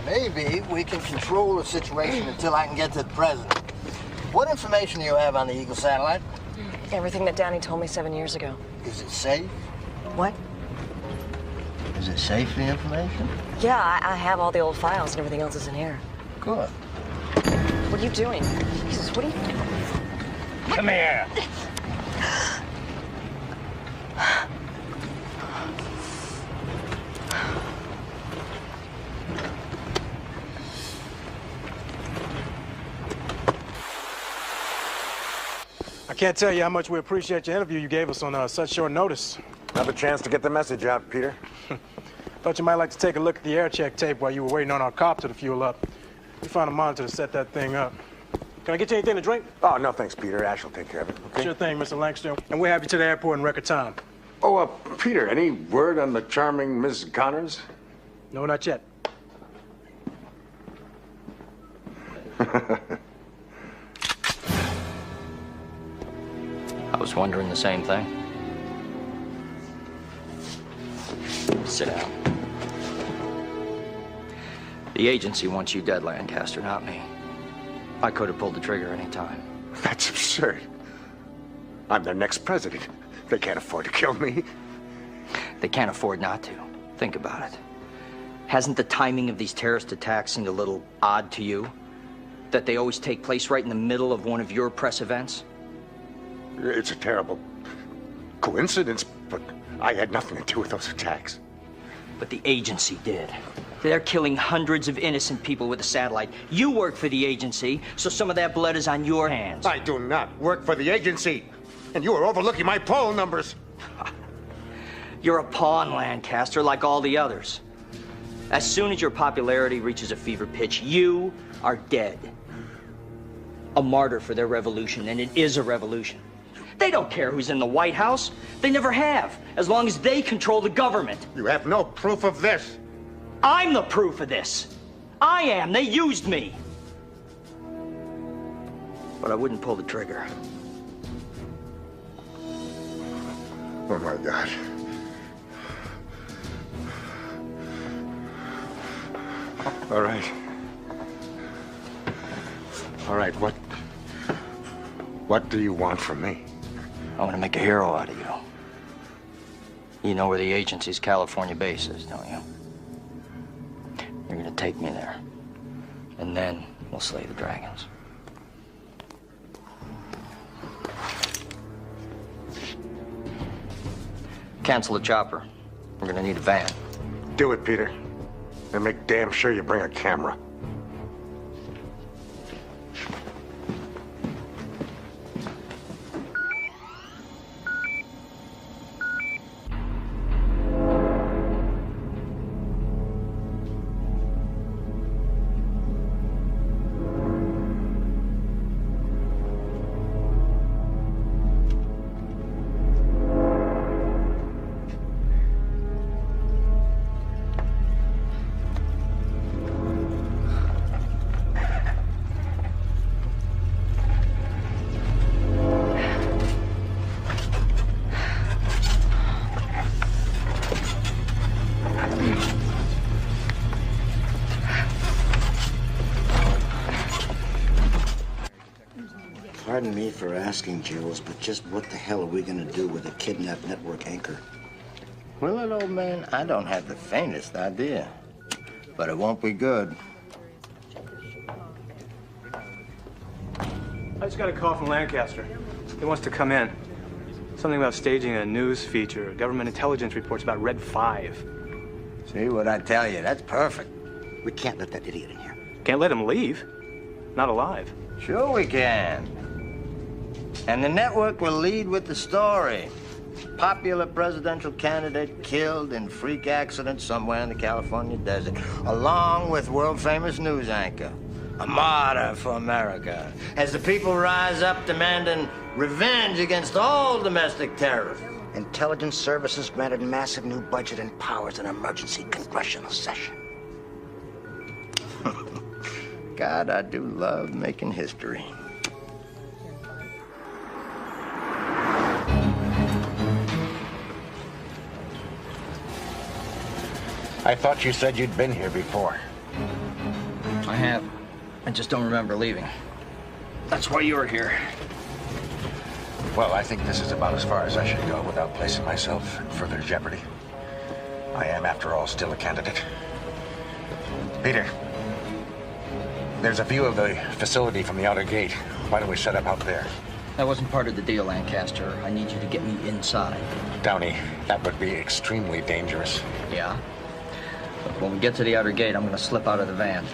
Speaker 2: Maybe we can control the situation until I can get to the president. What information do you have on the Eagle satellite?
Speaker 9: Everything that Downey told me 7 years ago.
Speaker 2: Is it safe?
Speaker 9: What?
Speaker 2: Is it safe, the information?
Speaker 9: Yeah, I have all the old files and everything else is in here.
Speaker 2: Good.
Speaker 9: What are you doing? Jesus, what are you doing?
Speaker 2: Come here.
Speaker 13: I can't tell you how much we appreciate your interview you gave us on such short notice.
Speaker 8: Another chance to get the message out, Peter.
Speaker 13: Thought you might like to take a look at the air check tape while you were waiting on our copter to fuel up. We found a monitor to set that thing up. Can I get you anything to drink?
Speaker 8: Oh, no thanks, Peter. Ash will take care of it, okay?
Speaker 13: Sure thing, Mr. Langston. And we'll have you to the airport in record time.
Speaker 8: Oh, Peter, any word on the charming Miss Connors?
Speaker 13: No, not yet.
Speaker 14: I was wondering the same thing. Sit down. The agency wants you dead, Lancaster, not me. I could have pulled the trigger any time.
Speaker 8: That's absurd. I'm their next president. They can't afford to kill me.
Speaker 14: They can't afford not to. Think about it. Hasn't the timing of these terrorist attacks seemed a little odd to you? That they always take place right in the middle of one of your press events?
Speaker 8: It's a terrible coincidence, but I had nothing to do with those attacks.
Speaker 14: But the agency did. They're killing hundreds of innocent people with a satellite. You work for the agency, so some of that blood is on your hands.
Speaker 8: I do not work for the agency, and you are overlooking my poll numbers.
Speaker 14: You're a pawn, Lancaster, like all the others. As soon as your popularity reaches a fever pitch, you are dead. A martyr for their revolution, and it is a revolution. They don't care who's in the White House. They never have, as long as they control the government.
Speaker 8: You have no proof of this.
Speaker 14: I'm the proof of this. I am. They used me. But I wouldn't pull the trigger.
Speaker 8: Oh, my God. All right. All right, what do you want from me?
Speaker 14: I want to make a hero out of you. You know where the agency's California base is, don't you? You're going to take me there. And then we'll slay the dragons. Cancel the chopper. We're going to need a van.
Speaker 8: Do it, Peter. And make damn sure you bring a camera.
Speaker 2: Pardon me for asking, Jules, but just what the hell are we gonna do with a kidnapped network anchor?
Speaker 6: Well, old man, I don't have the faintest idea. But it won't be good.
Speaker 11: I just got a call from Lancaster. He wants to come in. Something about staging a news feature, government intelligence reports about Red 5.
Speaker 6: See what I tell you? That's perfect.
Speaker 2: We can't let that idiot in here.
Speaker 11: Can't let him leave. Not alive.
Speaker 6: Sure we can. And the network will lead with the story. Popular presidential candidate killed in freak accident somewhere in the California desert, along with world-famous news anchor. A martyr for America. As the people rise up demanding revenge against all domestic terrorists.
Speaker 2: Intelligence services granted massive new budget and powers in emergency congressional session.
Speaker 6: God, I do love making history.
Speaker 8: I thought you said you'd been here before.
Speaker 14: I have. I just don't remember leaving. That's why you're here.
Speaker 8: Well, I think this is about as far as I should go without placing myself in further jeopardy. I am, after all, still a candidate. Peter, there's a view of the facility from the outer gate. Why don't we set up out there?
Speaker 14: That wasn't part of the deal, Lancaster. I need you to get me inside.
Speaker 8: Downey, that would be extremely dangerous.
Speaker 14: Yeah? Look, when we get to the outer gate, I'm gonna slip out of the van.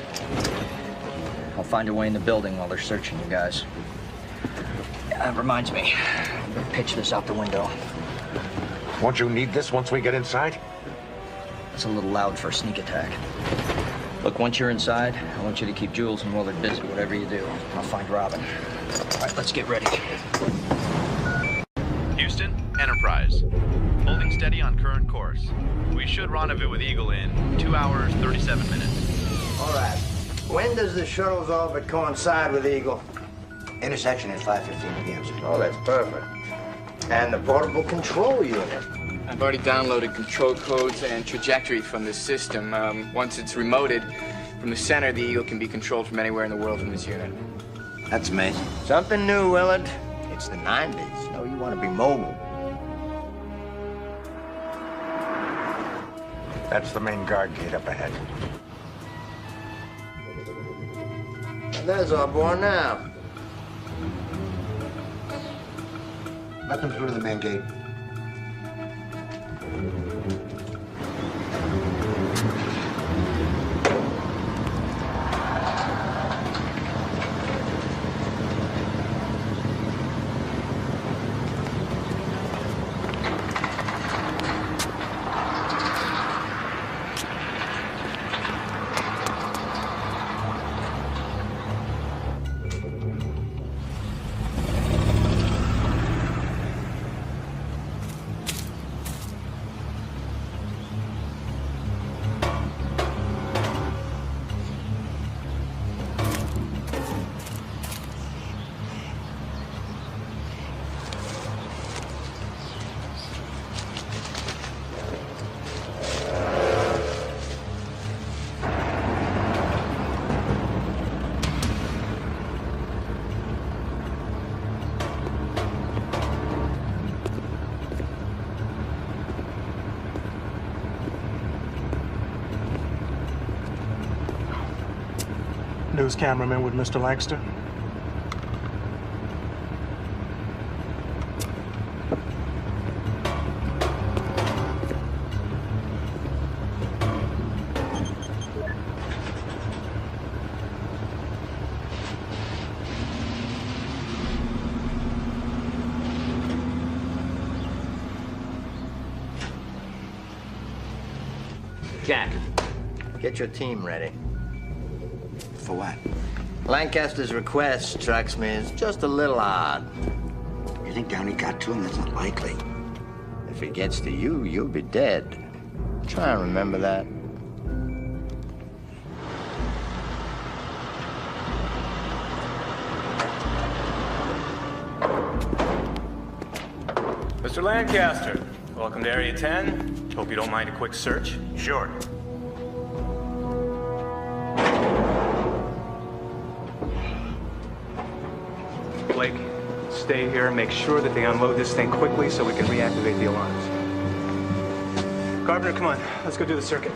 Speaker 14: I'll find a way in the building while they're searching you guys. That reminds me, I'm gonna pitch this out the window.
Speaker 8: Won't you need this once we get inside?
Speaker 14: It's a little loud for a sneak attack. Look, once you're inside, I want you to keep Jules and Willard busy, whatever you do. I'll find Robin. All right, let's get ready.
Speaker 4: Houston, Enterprise. Holding steady on current course. We should rendezvous with Eagle in 2 hours, 37 minutes.
Speaker 6: All right. When does the shuttle's orbit coincide with Eagle?
Speaker 2: Intersection at 5:15 p.m.
Speaker 6: Oh, that's perfect. And the portable control unit.
Speaker 18: I've already downloaded control codes and trajectory from the system. Once it's remoted from the center, the Eagle can be controlled from anywhere in the world from this unit.
Speaker 2: That's amazing.
Speaker 6: Something new, Willard. It's the 90s. You know, you want to be mobile.
Speaker 8: That's the main guard gate up ahead.
Speaker 6: And there's our boy now.
Speaker 2: Let them through to the main gate.
Speaker 13: News cameraman with Mr. Lancaster.
Speaker 6: Jack, get your team ready.
Speaker 2: For what?
Speaker 6: Lancaster's request strikes me as just a little odd.
Speaker 2: You think Downey got to him? That's not likely.
Speaker 6: If he gets to you, you'll be dead. Try and remember that.
Speaker 11: Mr. Lancaster, welcome to Area 10. Hope you don't mind a quick search.
Speaker 8: Sure.
Speaker 11: Blake, stay here and make sure that they unload this thing quickly so we can reactivate the alarms. Carpenter, come on. Let's go do the circuit.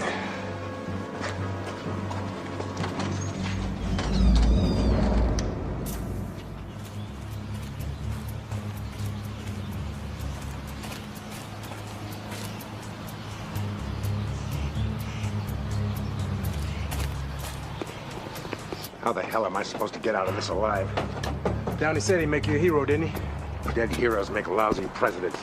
Speaker 8: How the hell am I supposed to get out of this alive?
Speaker 13: Downey said he'd make you a hero, didn't he?
Speaker 8: Dead heroes make lousy presidents.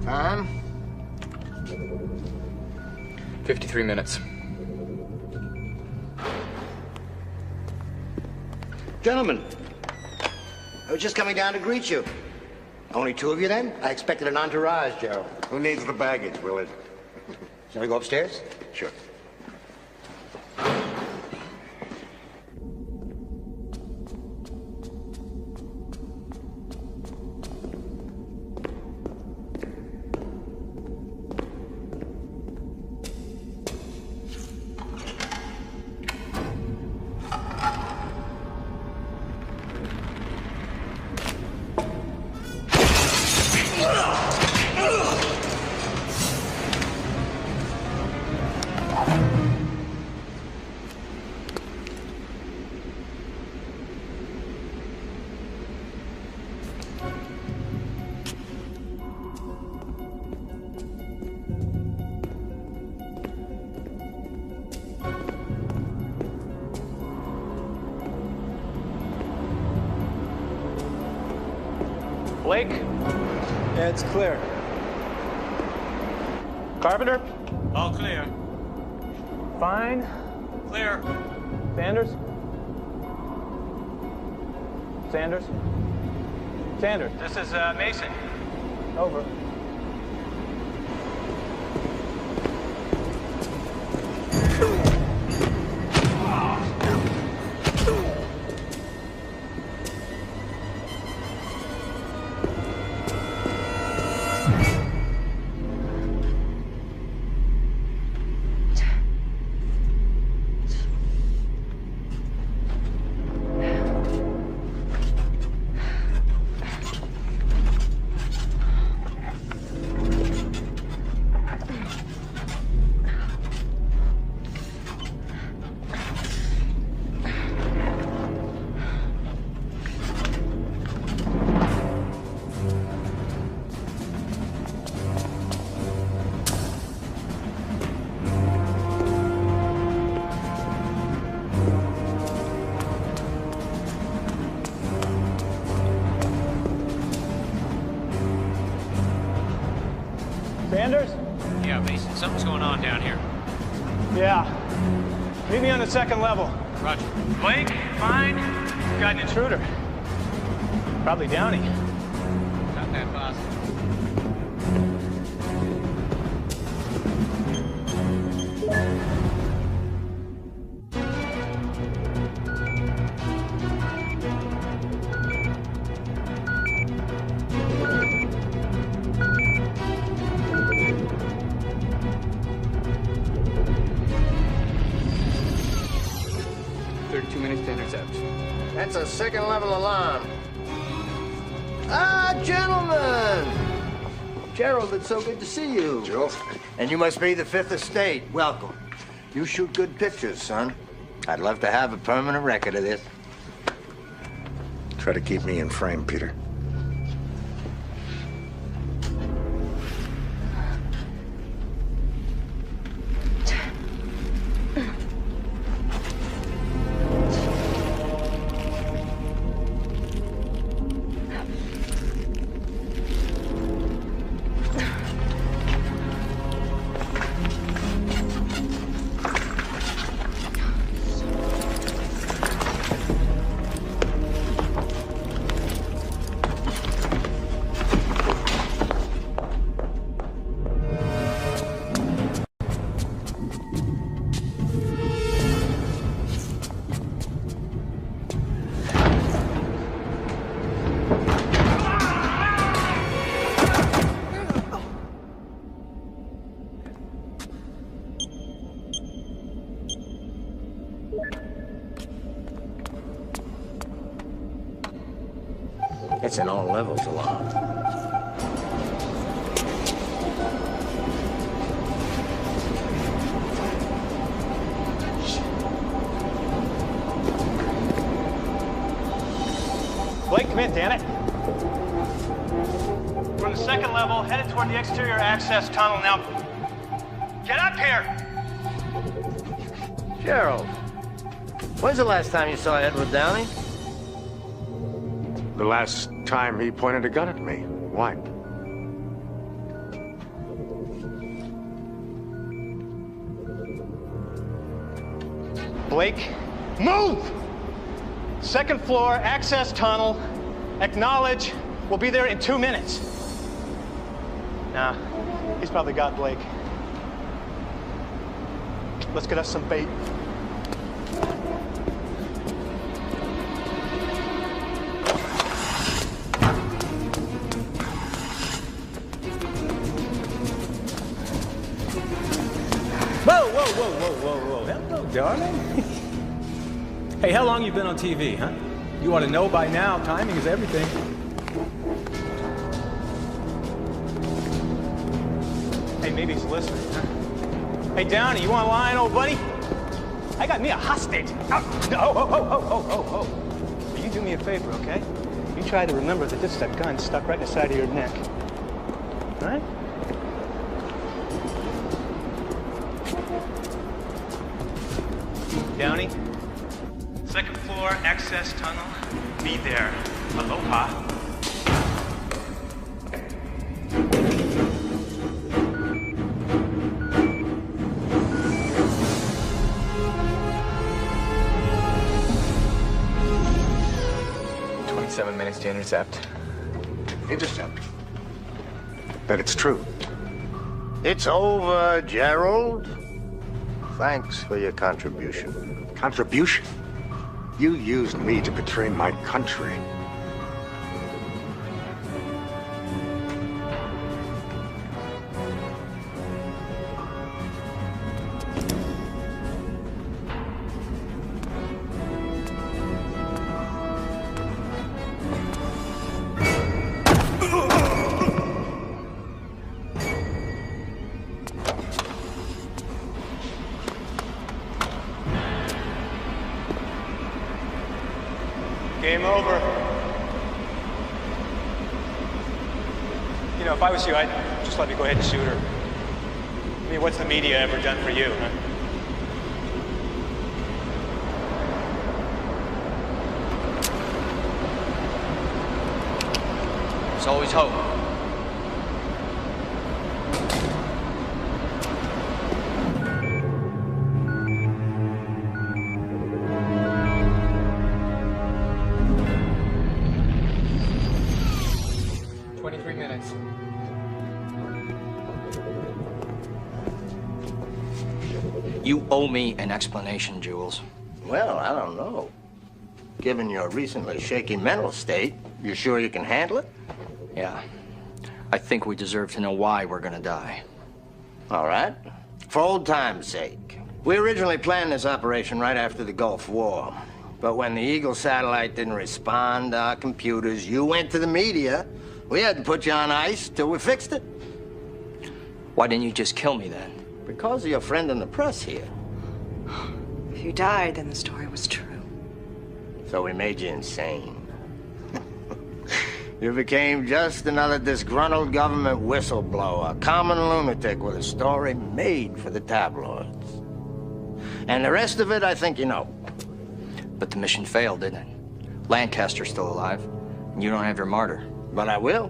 Speaker 6: Time?
Speaker 18: 53 minutes.
Speaker 2: Gentlemen, I was just coming down to greet you. Only two of you then? I expected an entourage, Gerald.
Speaker 8: Who needs the baggage, Willard?
Speaker 2: Shall we go upstairs?
Speaker 8: Sure.
Speaker 11: Blake? Yeah, it's clear. Carpenter?
Speaker 19: All clear.
Speaker 11: Fine.
Speaker 19: Clear.
Speaker 11: Sanders? Sanders? Sanders?
Speaker 19: This is Mason.
Speaker 11: Over. Sanders?
Speaker 19: Yeah, Mason, something's going on down here.
Speaker 11: Yeah. Meet me on the second level.
Speaker 19: Roger.
Speaker 11: Blake, fine. Got an intruder. Probably Downey.
Speaker 19: Not that possible.
Speaker 6: That's a second-level alarm. Ah, gentlemen! Gerald, it's so good to see you.
Speaker 8: Joe.
Speaker 6: And you must be the Fifth Estate. Welcome. You shoot good pictures, son. I'd love to have a permanent record of this.
Speaker 8: Try to keep me in frame, Peter.
Speaker 6: It's an all-levels alarm.
Speaker 11: Blake, come in, damn it. We're on the second level, headed toward the exterior access tunnel now. Get up here!
Speaker 6: Gerald, when's the last time you saw Edward Downey?
Speaker 8: The last time he pointed a gun at me. Why?
Speaker 11: Blake, move! Second floor, access tunnel. Acknowledge. We'll be there in 2 minutes. Nah, he's probably got Blake. Let's get us some bait.
Speaker 20: Whoa. Hello, darling. Hey, how long you been on TV, huh? You ought to know by now, timing is everything.
Speaker 11: Hey, maybe he's listening, huh? Hey, Downey, you want a line, old buddy? I got me a hostage. Oh. You do me a favor, okay? You try to remember that this is a gun stuck right in the side of your neck. All right? Downey, second floor, access tunnel. Be there. Aloha.
Speaker 18: 7 minutes to intercept.
Speaker 8: Intercept? That it's true.
Speaker 6: It's over, Gerald. Thanks for your contribution.
Speaker 8: Contribution? You used me to betray my country.
Speaker 11: Game over. You know, if I was you, I'd just let me go ahead and shoot her. I mean, what's the media ever done for you, huh?
Speaker 14: There's always hope. You owe me an explanation, Jules.
Speaker 6: Well, I don't know. Given your recently shaky mental state, you sure you can handle it?
Speaker 14: Yeah. I think we deserve to know why we're gonna die.
Speaker 6: All right. For old time's sake. We originally planned this operation right after the Gulf War. But when the Eagle satellite didn't respond to our computers, you went to the media. We had to put you on ice till we fixed it.
Speaker 14: Why didn't you just kill me then?
Speaker 6: Because of your friend in the press here.
Speaker 9: If you died, then the story was true.
Speaker 6: So we made you insane. You became just another disgruntled government whistleblower, a common lunatic with a story made for the tabloids. And the rest of it, I think you know.
Speaker 14: But the mission failed, didn't it? Lancaster's still alive, and you don't have your martyr.
Speaker 6: But I will.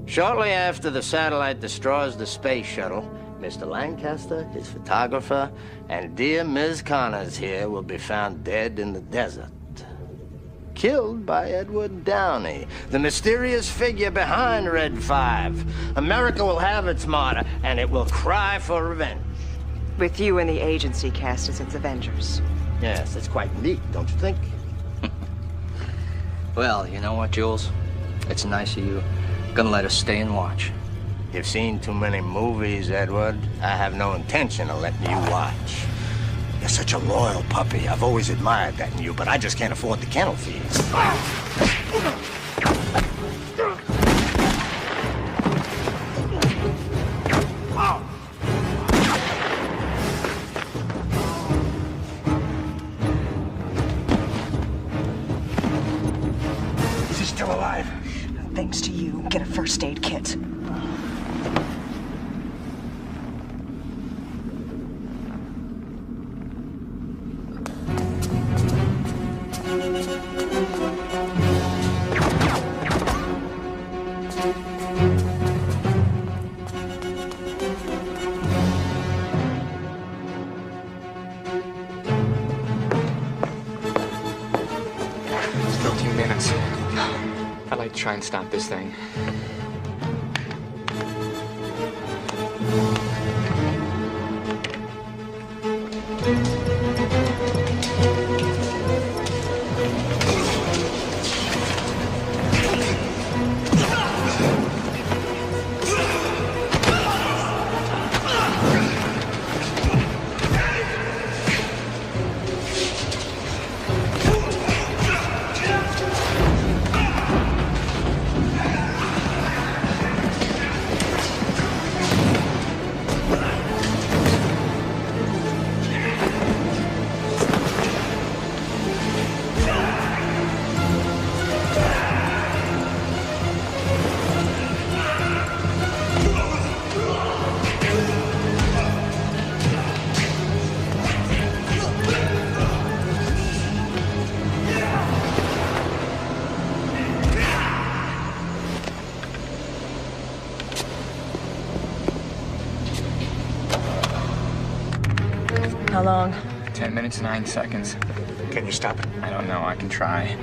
Speaker 6: Shortly after the satellite destroys the space shuttle, Mr. Lancaster, his photographer, and dear Ms. Connors here will be found dead in the desert. Killed by Edward Downey, the mysterious figure behind Red 5. America will have its martyr, and it will cry for revenge.
Speaker 9: With you and the agency cast as its Avengers.
Speaker 6: Yes, it's quite neat, don't you think?
Speaker 14: Well, you know what, Jules? It's nice of you. Gonna let us stay and watch.
Speaker 6: You've seen too many movies, Edward. I have no intention of letting you watch. You're such a loyal puppy. I've always admired that in you, but I just can't afford the kennel fees.
Speaker 8: Is he still alive?
Speaker 9: Thanks to you, get a first aid kit.
Speaker 18: Still 2 minutes. I'd like to try and stop this thing.
Speaker 9: How long?
Speaker 18: 10 minutes, 9 seconds.
Speaker 8: Can you stop it?
Speaker 18: I don't know. I can try.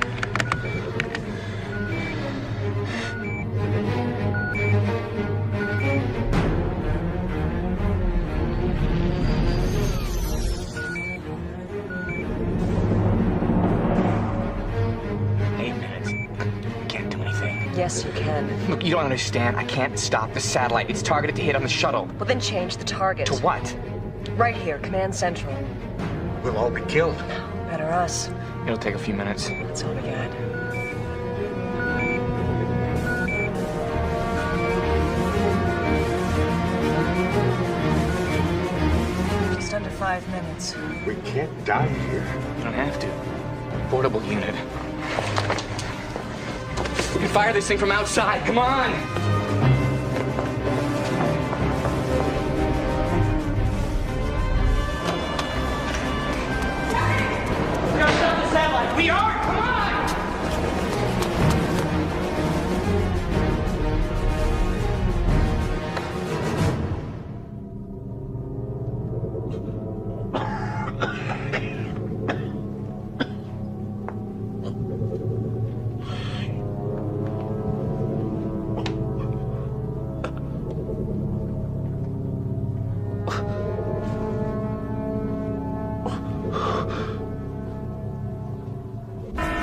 Speaker 9: Yes, you can.
Speaker 18: Look, you don't understand. I can't stop the satellite. It's targeted to hit on the shuttle.
Speaker 9: Well, then change the target.
Speaker 18: To what?
Speaker 9: Right here, Command Central.
Speaker 18: We'll all be killed.
Speaker 9: Better us.
Speaker 18: It'll take a few minutes.
Speaker 9: That's all we got. Just under 5 minutes.
Speaker 16: We can't die here.
Speaker 18: You don't have to. Portable unit. We can fire this thing from outside. Come on!
Speaker 14: We gotta stop the satellite. We are!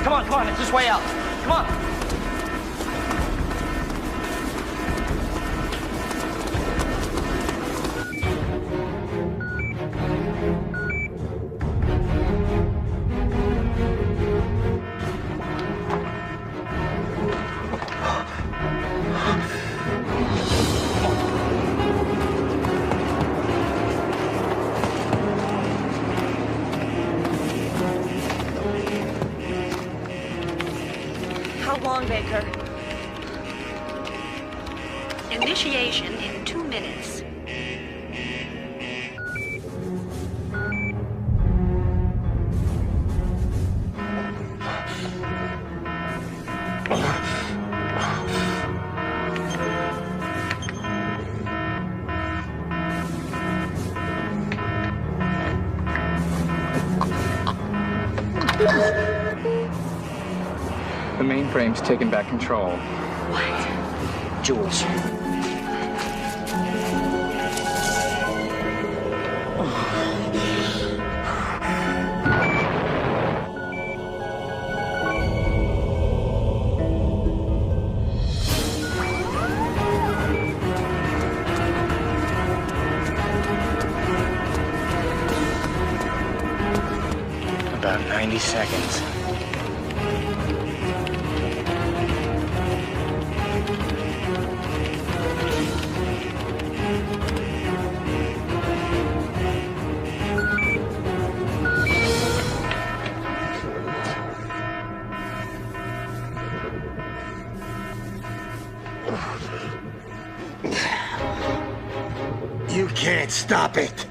Speaker 14: Come on! Come on, it's this way out. Come on.
Speaker 9: Baker.
Speaker 10: Initiation in 2 minutes.
Speaker 18: The mainframe's taken back control.
Speaker 14: What? Jules.
Speaker 18: About 90 seconds.
Speaker 16: You can't stop it.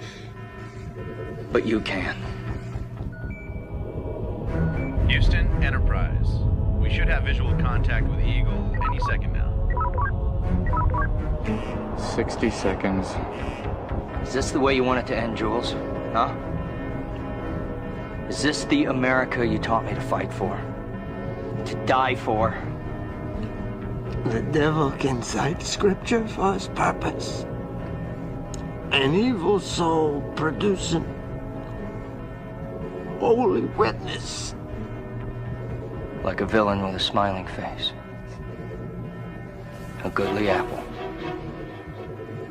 Speaker 18: But you can.
Speaker 4: Houston, Enterprise. We should have visual contact with Eagle any second now.
Speaker 18: 60 seconds.
Speaker 14: Is this the way you want it to end, Jules? Huh? Is this the America you taught me to fight for? To die for?
Speaker 2: The devil can cite scripture for his purpose. An evil soul producing holy witness.
Speaker 14: Like a villain with a smiling face. A goodly apple.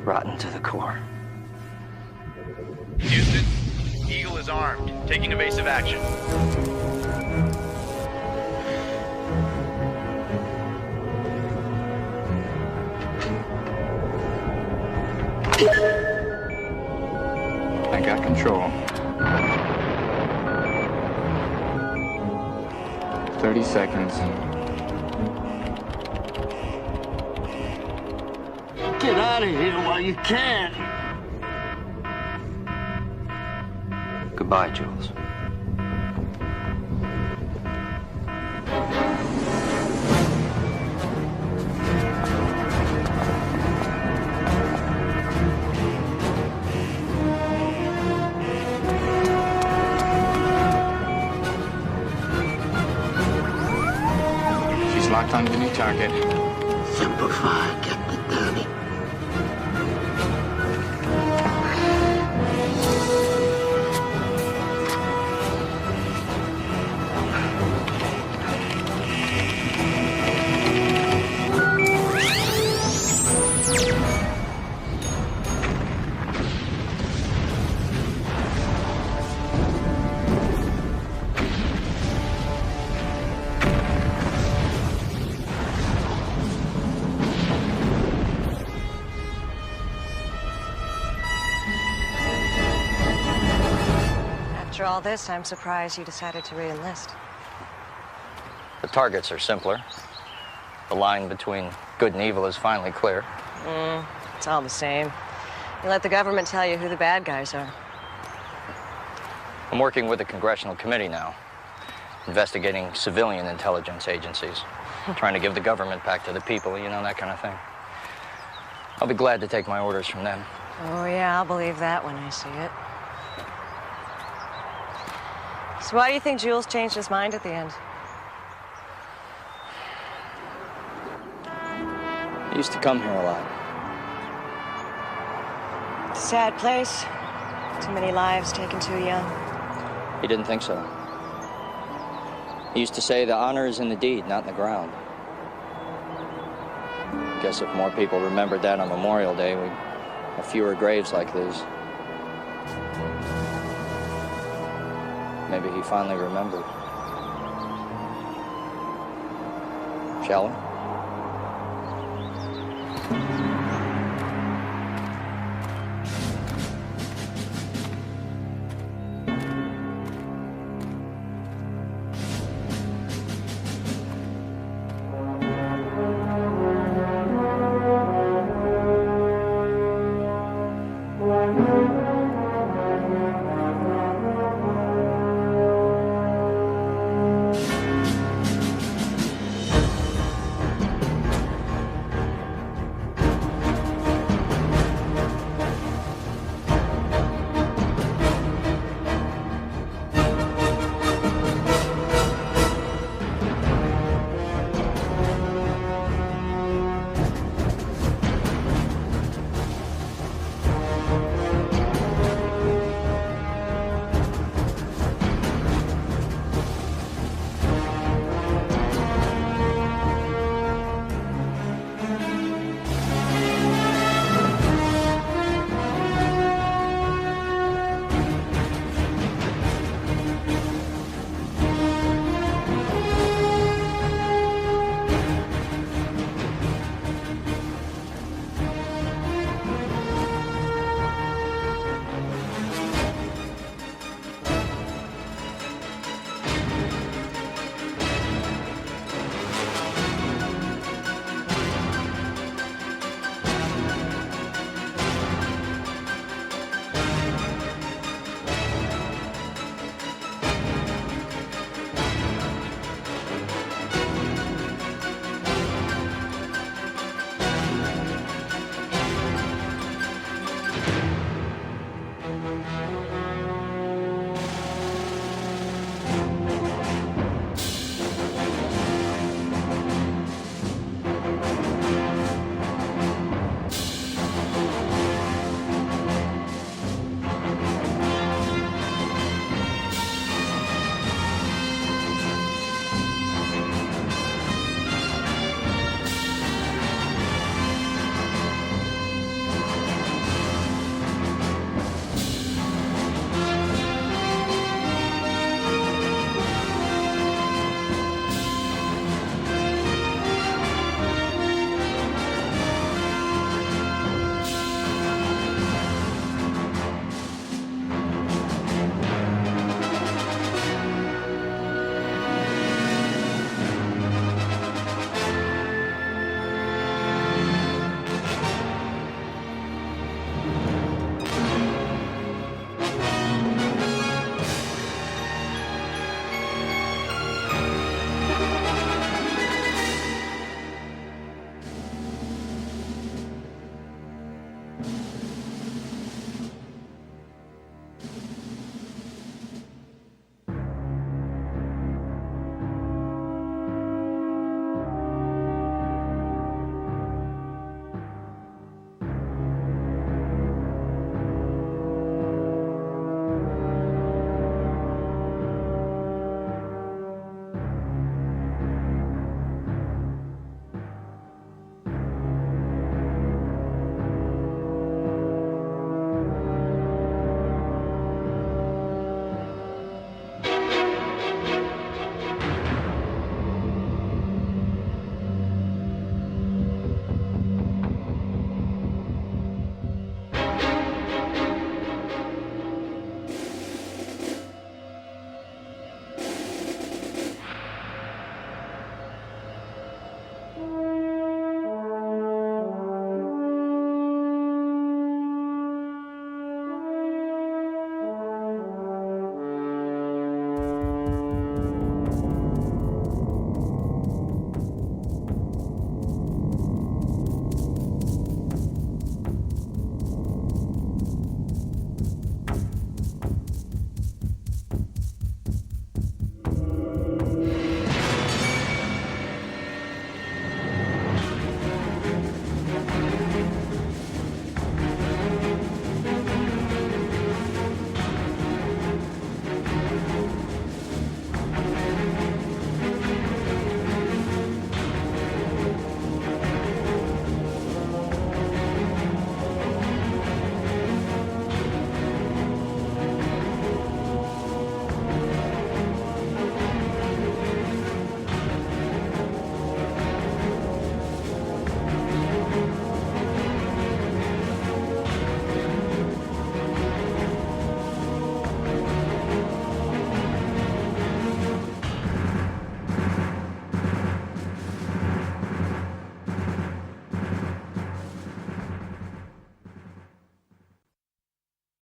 Speaker 14: Rotten to the core.
Speaker 4: Houston, Eagle is armed, taking evasive action.
Speaker 18: I got control. 30 seconds.
Speaker 2: Get out of here while you can.
Speaker 14: Goodbye, Jules.
Speaker 18: She's locked onto the new target.
Speaker 2: Simplify, Captain Downey.
Speaker 9: all this, I'm surprised you decided to re-enlist.
Speaker 17: The targets are simpler. The line between good and evil is finally clear.
Speaker 9: It's all the same. You let the government tell you who the bad guys are.
Speaker 17: I'm working with a congressional committee now, investigating civilian intelligence agencies, trying to give the government back to the people, you know, that kind of thing. I'll be glad to take my orders from them.
Speaker 9: Oh, yeah, I'll believe that when I see it. So why do you think Jules changed his mind at the end?
Speaker 17: I used to come here a lot.
Speaker 9: It's a sad place. Too many lives taken too young.
Speaker 17: He didn't think so. He used to say the honor is in the deed, not in the ground. Guess if more people remembered that on Memorial Day, we'd have fewer graves like these. Maybe he finally remembered. Shall we?